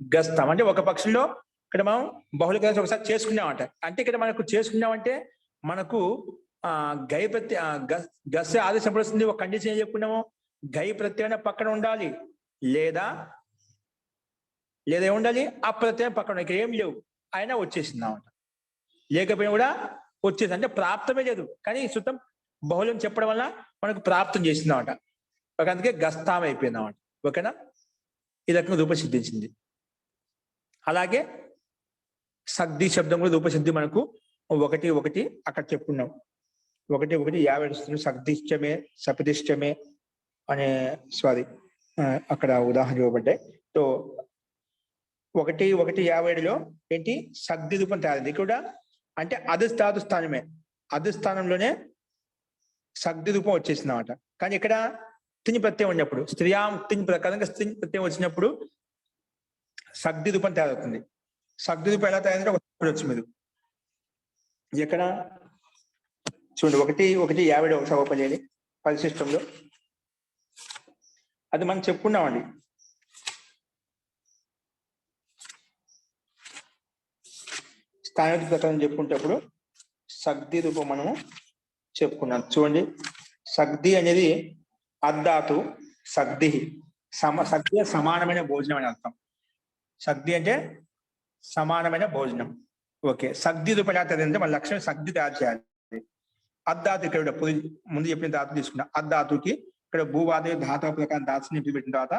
గస్ తాం అంటే ఒక పక్షంలో ఇక్కడ మనం బహుళ గ్రహం ఒకసారి చేసుకున్నామంట. అంటే ఇక్కడ మనకు చేసుకున్నామంటే మనకు గై ప్రత్యయ గస్ ఆదేశం వస్తుంది. ఒక కండిషన్ ఏం చెప్పుకున్నాము? గై ప్రత్యయం పక్కన ఉండాలి, లేదా ఏముండాలి? అప్రత్యయం పక్కన. ఇక్కడ ఏం లేవు, అయినా వచ్చేసింది అన్నమాట. లేకపోయినా కూడా వచ్చేసి అంటే ప్రాప్తమే లేదు, కానీ సుతం బహుళం చెప్పడం వల్ల మనకు ప్రాప్తం చేసింది అన్నమాట. అందుకే గస్తాం అయిపోయింది అన్నమాట. ఓకేనా? ఈ రకంగా రూపసిద్ధించింది. అలాగే సగ్ధి శబ్దం కూడా రూపసిద్ధి మనకు 1 అక్కడ చెప్పుకున్నాం. 1 50 సగ్ధిష్టమే సపదిష్టమే అనే అక్కడ ఉదాహరణ ఇవ్వబడ్డాయి. సో 1 57లో ఏంటి? సగ్ధి రూపం తయారైంది. ఇక్కడ అంటే అధిష్టాతు స్థానమే, అధిష్టానంలోనే సగ్ధి రూపం వచ్చేసింది అన్నమాట. కానీ ఇక్కడ తిని ప్రత్యయం ఉన్నప్పుడు స్త్రీయాం తిని ప్రకారంగా స్త్రీ ప్రత్యయం వచ్చినప్పుడు సగ్ధి రూపం తయారవుతుంది. సగ్ధి రూపం ఎలా తయారైందంటే ఒకటి వచ్చి మీరు ఎక్కడ చూడండి. 1 ఒకసారి ఓపెన్ చేయండి పరిశిష్టంలో. అది మనం చెప్పుకున్నామండి. స్థానిక ప్రకారం చెప్పుకుంటప్పుడు సగ్ధి రూపం మనము చెప్పుకున్నాం. చూడండి, సగ్ధి అనేది అద్ధాతు సగ్ధి సగ్ధి సమానమైన భోజనం అని అర్థం. సగ్ధి అంటే సమానమైన భోజనం. ఓకే, సగ్ధి రూపం ఎలా తయారంటే మన లక్ష్యం సగ్ధి తయారు చేయాలి. అద్ధాతు ఇక్కడ ముందు చెప్పిన ధాతు తీసుకున్నా. అద్ధాతుకి ఇక్కడ భూవాదే ధాతు ప్రకారం ధాతుని పెట్టిన తర్వాత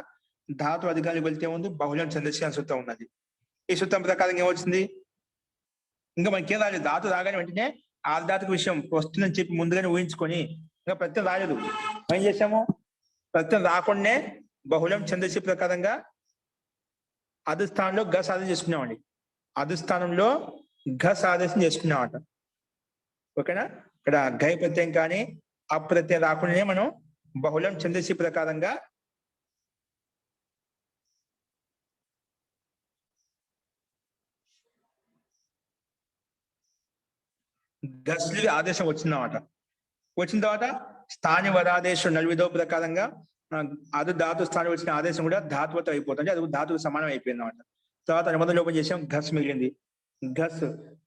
ధాతు అధికారులు వెళ్తే ముందు బహుళం ఛందస్సు అనే సూత్రం ఉన్నది. ఈ సూత్రం ప్రకారం ఏమొచ్చింది? ఇంకా మనకేం రాలేదు. ధాతు రాగానే వెంటనే ఆధాతుకు విషయం వస్తుందని చెప్పి ముందుగానే ఊహించుకొని ఇంకా ప్రత్యయం రాలేదు. ఏం చేసాము? ప్రత్యయం రాకుండానే బహుళం ఛందస్సు ప్రకారంగా అధిష్టానంలో గస్ ఆదేశం చేసుకున్నామండి. అధిష్టానంలో గస్ ఆదేశం చేసుకున్నామట. ఓకేనా? ఇక్కడ గై ప్రత్యయం కానీ అప్రత్యయం రాకుండానే మనం బహుళం ఛందస్సు ప్రకారంగా గస్లి ఆదేశం వచ్చిందన్నమాట. వచ్చిన తర్వాత స్థాని వరాదేశం 40వ ప్రకారంగా అది ధాతు స్థానం వచ్చిన ఆదేశం కూడా ధాతువుతో అయిపోతుంది. అది ధాతువు సమానం అయిపోయింది అన్నమాట. తర్వాత అనుబంధం లోపం చేసాం, ఘస్ మిగిలింది. ఘస్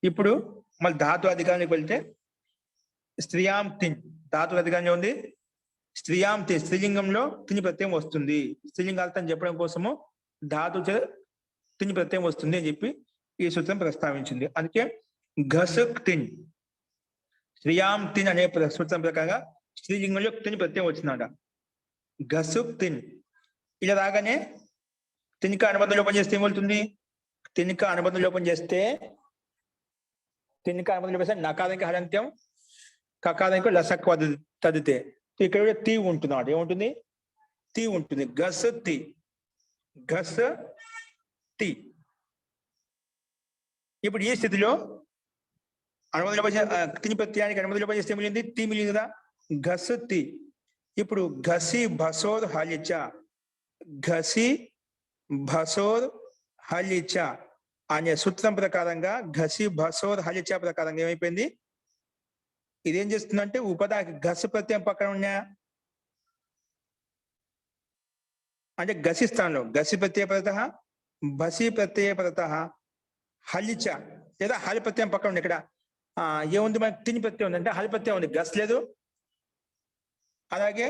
ఇప్పుడు మళ్ళీ ధాతు అధికారానికి వెళ్తే స్త్రీయాం తిన్ ధాతు అధికారంలో ఉంది. స్త్రీయాం తిన్ స్త్రీలింగంలో తిని ప్రత్యయం వస్తుంది. స్త్రీలింగార్థం చెప్పడం కోసము ధాతు తిని ప్రత్యయం వస్తుంది అని చెప్పి ఈ సూత్రం ప్రస్తావించింది. అందుకే ఘస్ తిన్ స్త్రీయాం తిన్ అనే సూత్రం ప్రకారంగా స్త్రీలింగంలో తిని ప్రత్యయం వచ్చిందట. ఘసుక్ తిన్ ఇలా రాగానే తినిక అనుబంధ లోపం చేస్తే ఏమవుతుంది? తినిక అనుబంధ లోపం చేస్తే నకారంక హరంత్యం కకారంక లసక్ తదితే ఇక్కడ తీ ఉంటుంది అన్నమాట. ఏముంటుంది? తీ ఉంటుంది. గస్ తి గస్ తి. ఇప్పుడు ఈ స్థితిలో అనుమతి లోపం తిని ప్రత్యయానికి అనుమతి లోపం చేస్తే మిగిలింది తి మిగిలింది కదా, ఘస్ తి. ఇప్పుడు ఘసి భసోర్ హలిచ, ఘసి భసోర్ హలిచ అనే సూత్రం ప్రకారంగా ఘసి భసోర్ హలిచ ప్రకారంగా ఏమైపోయింది, ఇదేం చేస్తుందంటే ఉపదాకి ఘస్ ప్రత్యయం పక్కన ఉన్నా అంటే గసి స్థానంలో గసి ప్రత్యయ పరత బసి ప్రత్యయ పరత హలిచ లేదా హలి ప్రత్యయం పక్కన ఉంది. ఇక్కడ ఏముంది మనకి తిని ప్రత్యయం ఉంది అంటే హలి ప్రత్యయం ఉంది, గస్ లేదు. అలాగే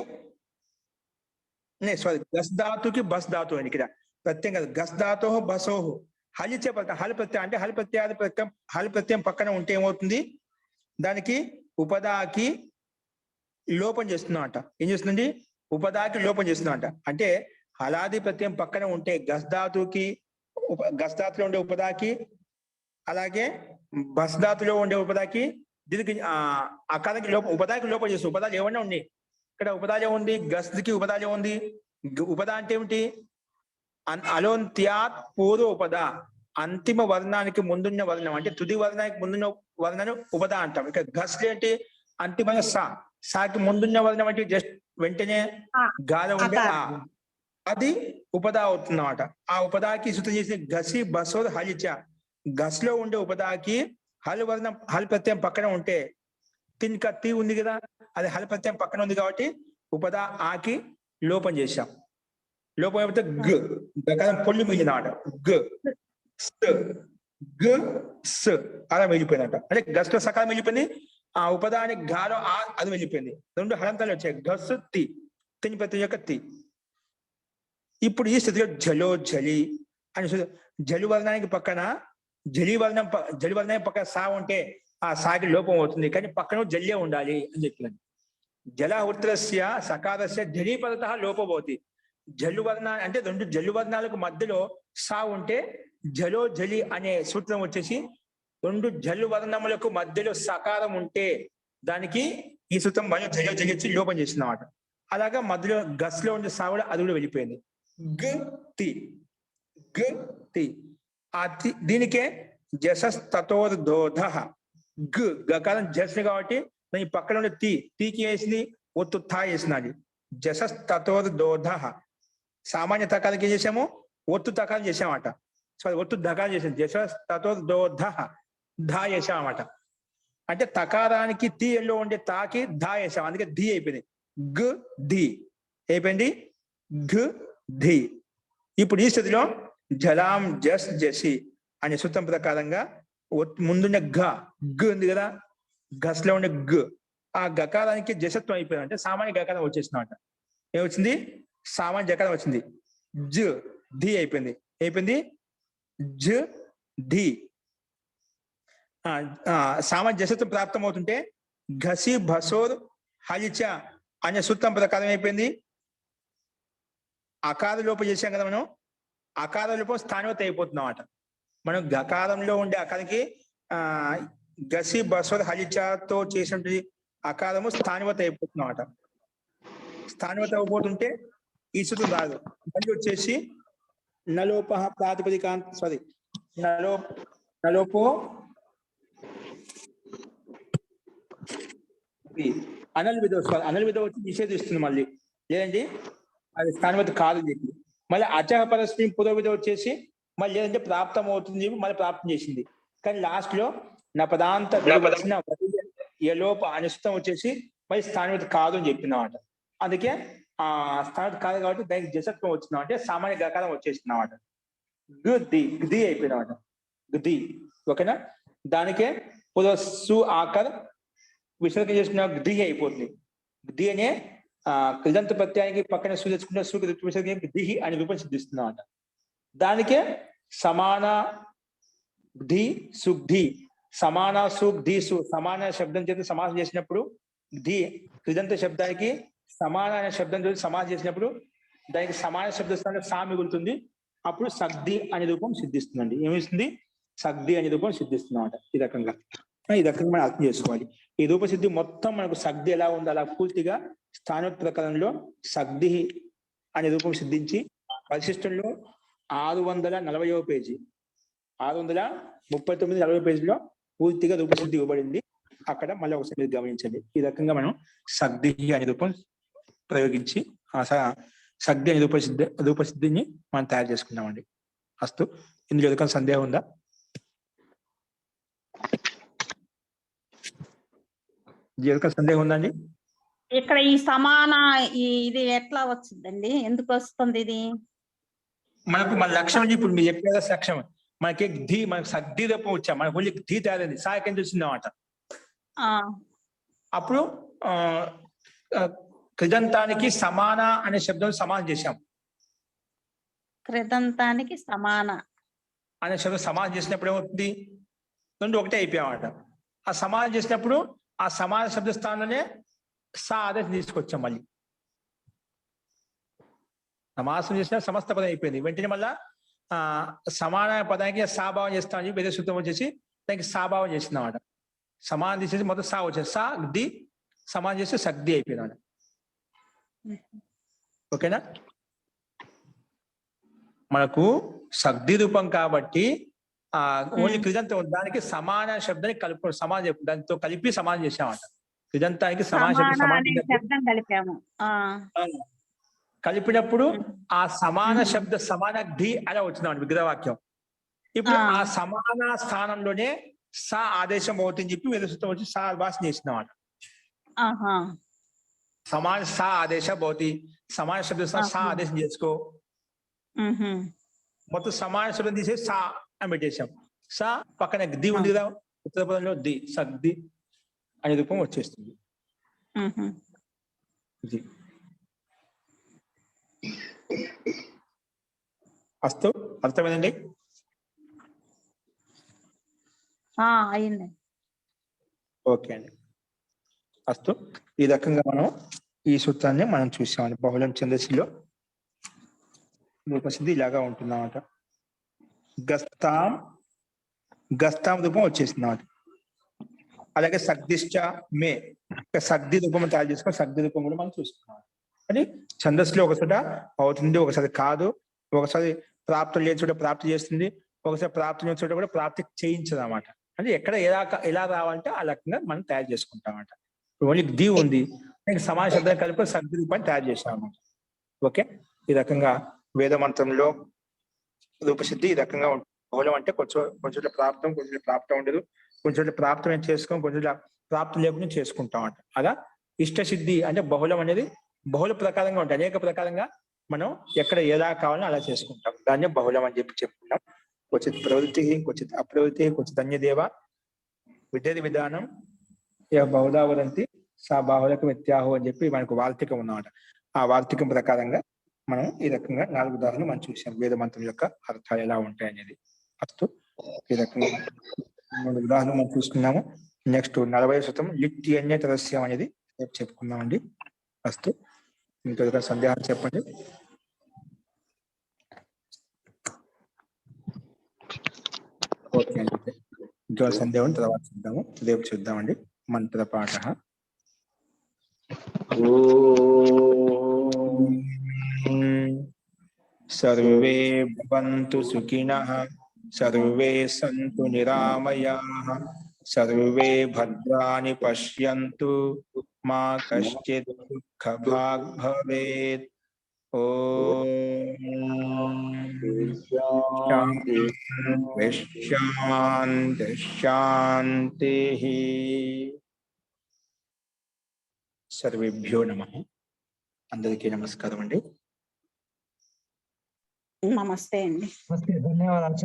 సారీ గస్ ధాతుకి బస్ ధాతు అని ఇక్కడ ప్రత్యయం కాదు, గస్ ధాతో బసోహు హలిచ పరత హలి ప్రత్యయం అంటే హలి ప్రత్యయాది ప్రత్యయం హలి ప్రత్యయం పక్కన ఉంటే ఏమవుతుంది, దానికి ఉపదాకి లోపం చేస్తున్నాం అంట. ఏం చేస్తుంది, ఉపదాకి లోపం చేస్తున్నాం అంట. అంటే హలాది ప్రత్యయం పక్కన ఉంటే గస్ ధాతుకి గస్ ధాతులో ఉండే ఉపదాకి అలాగే బస్ ధాతులో ఉండే ఉపదాకి దీనికి అకారానికి లోపం ఉపదాకి లోపం చేస్తుంది. ఉపదాలు ఏమన్నా ఉన్నాయి, ఇక్కడ ఉపదాలు ఏముంది, గస్కి ఉపదాలు ఏముంది, ఉపద అంటే ఏమిటి, అలోంత్యాత్ పూర్వ ఉపద, అంతిమ వర్ణానికి ముందున్న వర్ణం అంటే తుది వర్ణానికి ముందున్న వర్ణాన్ని ఉపద అంటాం. ఇక్కడ గస్ ఏంటి, అంతిమైన సాకి ముందున్న వర్ణం అంటే జస్ట్ వెంటనే గాలి ఉండే అది ఉపద అవుతుందన్నమాట. ఆ ఉపదాకి సూత్రం చేసిన గసి బసోర్ హలిచ, గస్ లో ఉండే ఉపదాకి హల్ వర్ణం హల్ ప్రత్యయం పక్కన ఉంటే తిన్క తి ఉంది కదా, అది హల్ ప్రత్యయం పక్కన ఉంది కాబట్టి ఉపద ఆకి లోపం చేశాం. లోపం అయిపోతే గకారం పొల్లు మిగిలినమాట, అలా మిగిలిపోయిందంట. అంటే గస్ లో సకాలం మిగిలిపోయింది, ఆ ఉపదానికి గాలో అది వెళ్ళిపోయింది. రెండు హలంతాలు వచ్చాయి, గస్ తి తిని ప్రత్యయం యొక్క తి. ఇప్పుడు ఈ స్థితిలో జలో జలి అని జలు వర్ణానికి పక్కన జలి వర్ణానికి పక్కన సా ఉంటే ఆ సాకి లోపం అవుతుంది, కానీ పక్కన జల్యే ఉండాలి అని చెప్పినాను. జల ఉత్తరస్య సకారస్య జలి పదత లోపబోతి. జల్లు వర్ణ అంటే రెండు జల్లు వర్ణాలకు మధ్యలో సా ఉంటే జలో జలి అనే సూత్రం వచ్చేసి రెండు జల్లు వర్ణములకు మధ్యలో సకారం ఉంటే దానికి ఈ సూత్రం మళ్ళీ జలో జలి వచ్చి లోపం చేసింది అన్నమాట. అలాగా మధ్యలో గస్ లో ఉండే సా కూడా అది కూడా వెళ్ళిపోయింది. తి దీనికే జసస్ తతోర్దోధ గకారం జస్ కాబట్టి ఈ పక్కన ఉండే తీకి వేసింది ఒత్తు థా వేసినది, జసస్ తతోర్దోధ. సామాన్య తకాలకి ఏం చేసాము, ఒత్తు తకాలం చేసామట. సో ఒత్తు దకాలం చేసాం, జసస్ తతోర్దోధ ధా చేసామన్నమాట. అంటే తకారానికి తి ఎల్లో ఉండే తాకి ధా వేసాం, అందుకే ధీ అయిపోయింది. ధీ అయిపోయింది, ధి. ఇప్పుడు ఈ స్థితిలో జలాం జస్ జసి అనే సూత్రం ప్రకారంగా ముందున్న గ ఉంది కదా, గస్ లో ఉండే ఆ గకారానికి జసత్వం అయిపోయింది. అంటే సామాన్య గకారం వచ్చేసినమాట. ఏమొచ్చింది, సామాన్య గకారం వచ్చింది, ధి అయిపోయింది జ ధి. సామాన్య జసత్వం ప్రాప్తం అవుతుంటే ఘసి భసోర్ హలిచ అనే సూత్రం ప్రకారం అయిపోయింది. అకార లోపం చేసాం కదా మనం, అకార లోపం స్థానివత అయిపోతుంది అన్నమాట. మనం గకారంలో ఉండే అకారానికి గసి బస్వర్ హలిచాతో చేసినటువంటి అకారము స్థానివత అయిపోతుంది అన్నమాట. స్థానివత అయిపోతుంటే ఈ సూత్రం రాదు. మళ్ళీ వచ్చేసి నలోప ప్రాతిపదికాంత సారీ నలోపో అనల్విధ వచ్చి నిషేధిస్తుంది మళ్ళీ, లేదండి అది స్థానివత కాదు చెప్పి. మళ్ళీ అచహ పరస్మిన్ పురోవిధ వచ్చేసి మళ్ళీ లేదంటే ప్రాప్తం అవుతుంది చెప్పి మళ్ళీ ప్రాప్తం చేసింది. కానీ లాస్ట్ లో నా పదాంత లోప అనుస్థం వచ్చేసి మళ్ళీ స్థానివత కాదు అని చెప్పింది అన్నమాట. అందుకే ఆ స్థానివత కాదు కాబట్టి దానికి జసత్వం వచ్చింది అంటే సామాన్య గకారం వచ్చేసింది అన్నమాట. ది అయిపోయింది అన్నమాట, ది. ఓకేనా, దానికే పురస్సు ఆకర్ విసర్గ చేసుకున్న ది అయిపోతుంది. ది అనే కృదంత ప్రత్యయానికి పక్కన సు తెచ్చుకున్న విసర్గ దిహి అనే రూపం సిద్ధిస్తుంది అన్నమాట. దానికే సమాన ధి సుగ్ధి, సమాన సుగ్ ధి సు సమాన శబ్దం చేత సమాసం చేసినప్పుడు ధి కృదంత శబ్దానికి సమాన అనే శబ్దం చేత సమాసం చేసినప్పుడు దానికి సమాన శబ్ద స్థానంలో సా మిగులుతుంది. అప్పుడు సగ్ధి అనే రూపం సిద్ధిస్తుందండి. ఏమిస్తుంది, సగ్ధి అనే రూపం సిద్ధిస్తుంది అన్నమాట. ఈ రకంగా మనం అర్థం చేసుకోవాలి. ఈ రూపసిద్ధి మొత్తం మనకు సగ్ధి ఎలా ఉందో అలా పూర్తిగా స్థానోత్ ప్రకారంలో సగ్ధి అనే రూపం సిద్ధించి పరిశిష్టంలో 640వ పేజీ 639 40 పేజీలో పూర్తిగా రూపసిద్ధి ఇవ్వబడింది. అక్కడ మళ్ళీ ఒకసారి మీరు గమనించండి. ఈ రకంగా మనం సగ్ధి అనే రూపం ప్రయోగించి ఆ సగ్ధి అనే రూపసిద్ధిని మనం తయారు చేసుకున్నామండి. అస్తు. ఇందులో ఏదైనా సందేహం ఉందా? ఏదైనా సందేహం ఉందండి? ఇక్కడ ఈ సమాన ఇది ఎట్లా వచ్చిందండి? ఎందుకు వస్తుంది ఇది? మనకు మన లక్ష్యం అంటే ఇప్పుడు మీరు చెప్పేదా లక్ష్యం మనకి ధీ మనకు సగ్ధి రూపం వచ్చా మనకు ఓన్లీ ధీ తయారైంది సాయకం చూసింది అన్నమాట. అప్పుడు కృదంతానికి సమాన అనే శబ్దం సమానం చేశాం. కృదంతానికి సమాన అనే శబ్దం సమానం చేసినప్పుడు ఏమవుతుంది? రెండు ఒకటే అయిపోయామన్నమాట. ఆ సమానం చేసినప్పుడు ఆ సమాన శబ్ద స్థానంలోనే సా ఆదేశం తీసుకొచ్చాం. మళ్ళీ సమాసం చేసిన సమస్త పదం అయిపోయింది. వెంటనే మళ్ళా సమాన పదానికి సాభావం చేస్తామని వేద సూత్రం వచ్చేసి దానికి సాభావం చేసింది అన్నమాట. సమానం తీసేసి మొత్తం సా వచ్చేసి సా ది సమానం చేస్తే సగ్ది అయిపోయింది అన్నమాట. ఓకేనా? మనకు సగ్ది రూపం కాబట్టి ఓన్లీ కృదంతం దానికి సమాన శబ్దాన్ని కలుపు సమానం చెప్పు దాంతో కలిపి సమానం చేసామంట. కృదంతానికి సమాన శబ్దం కలిపాము. కలిపినప్పుడు ఆ సమాన శబ్ద సమాన ధి అలా వచ్చిందన్నమాట విగ్రహవాక్యం. ఇప్పుడు ఆ సమాన స్థానంలోనే సా ఆదేశం అవుతుందని చెప్పి వేదసూత్రం వచ్చి సా భాష చేసిందన్నమాట. సమాన సా ఆదేశ భవతి సమాన శబ్ద సా ఆదేశం చేసుకో. మొత్తం సమాన శబ్దం తీసేసి సా అని పెట్టేశాం. సా పక్కన ది ఉంది కదా ఉత్తర పదంలో ది సగ్ది అనే రూపం వచ్చేస్తుంది. ఇది అస్తు. అర్థమైందండి? అయింది. ఓకే అండి. అస్తు. ఈ రకంగా మనం ఈ సూత్రాన్ని మనం చూసామండి. బహుళం ఛందస్సులో రూపసిద్ధి ఇలాగా ఉంటుందన్నమాట. గస్తాం రూపం వచ్చేసింది అన్నమాట. అలాగే సగ్దిశ్చ మే సగ్ది రూపం తయారు చేసుకొని సగ్ది రూపం కూడా మనం చూసుకున్నాం. కానీ ఛందస్సులో ఒకసారి అవుతుంది, ఒకసారి కాదు, ఒకసారి ప్రాప్తి లేని చోట ప్రాప్తి చేస్తుంది, ఒకసారి ప్రాప్తి లేని చోట కూడా ప్రాప్తి చేయించదు అన్నమాట. అంటే ఎక్కడ ఎలా రావాలంటే ఆ రకంగా మనం తయారు చేసుకుంటాం అన్నమాట. ఓన్లీ ది ఉంది, సమాన శబ్దాన్ని కలిపి సగ్ది రూపాన్ని తయారు చేసాం అన్నమాట. ఓకే. ఈ రకంగా వేద మంత్రంలో రూపసిద్ధి ఈ రకంగా ఉంటుంది. బహుళం అంటే కొంచెం ప్రాప్తం, కొంచెం ప్రాప్తం ఉండదు, కొంచెం ప్రాప్తం ఏం చేసుకోం, కొంచెం ప్రాప్తం లేకుండా చేసుకుంటాం అంట. అలా ఇష్టసిద్ధి అంటే బహుళం అనేది బహుళ ప్రకారంగా ఉంటాయి. అనేక ప్రకారంగా మనం ఎక్కడ ఎలా కావాలో అలా చేసుకుంటాం. దాన్ని బహుళం అని చెప్పి చెప్పుకుంటాం. క్వచిత్ ప్రవృత్తి, క్వచిత్ అప్రవృత్తి, క్వచిత్ అన్యదేవ విద్యది విధానం బహుళా వదంతి సా బాహుళక మిథ్యాహు అని చెప్పి మనకు వార్తికం ఉన్నమాట. ఆ వార్తికం ప్రకారంగా మనం ఈ రకంగా 4 ఉదాహరణలు మనం చూసాం. వేద మంత్రం యొక్క అర్థాలు ఎలా ఉంటాయి అనేది. అస్తు. ఈ రకంగా 3 ఉదాహరణలు మనం చూసుకున్నాము. నెక్స్ట్ 40వ సూత్రం లిట్యన్య తదస్యం అనేది చెప్పుకున్నామండి. అస్తు. ఇంకా సందేహాలు చెప్పండి. ఓకే అండి. ఇంకా సందేహం తర్వాత చూద్దాము, రేపు చూద్దామండి. మంత్రపాఠ. సర్వే భవంతు సుఖినః, సర్వే సంతు నిరామయాః, సర్వే భద్రాణి పశ్యంతు, మా కశ్చిత్ దుఃఖభాగ్ భవేత్. ఓం శాంతి శాంతిః. సర్వేభ్యో నమః. అందరికీ నమస్కారం అండి. నమస్తే అండి. ధన్యవాదాలు.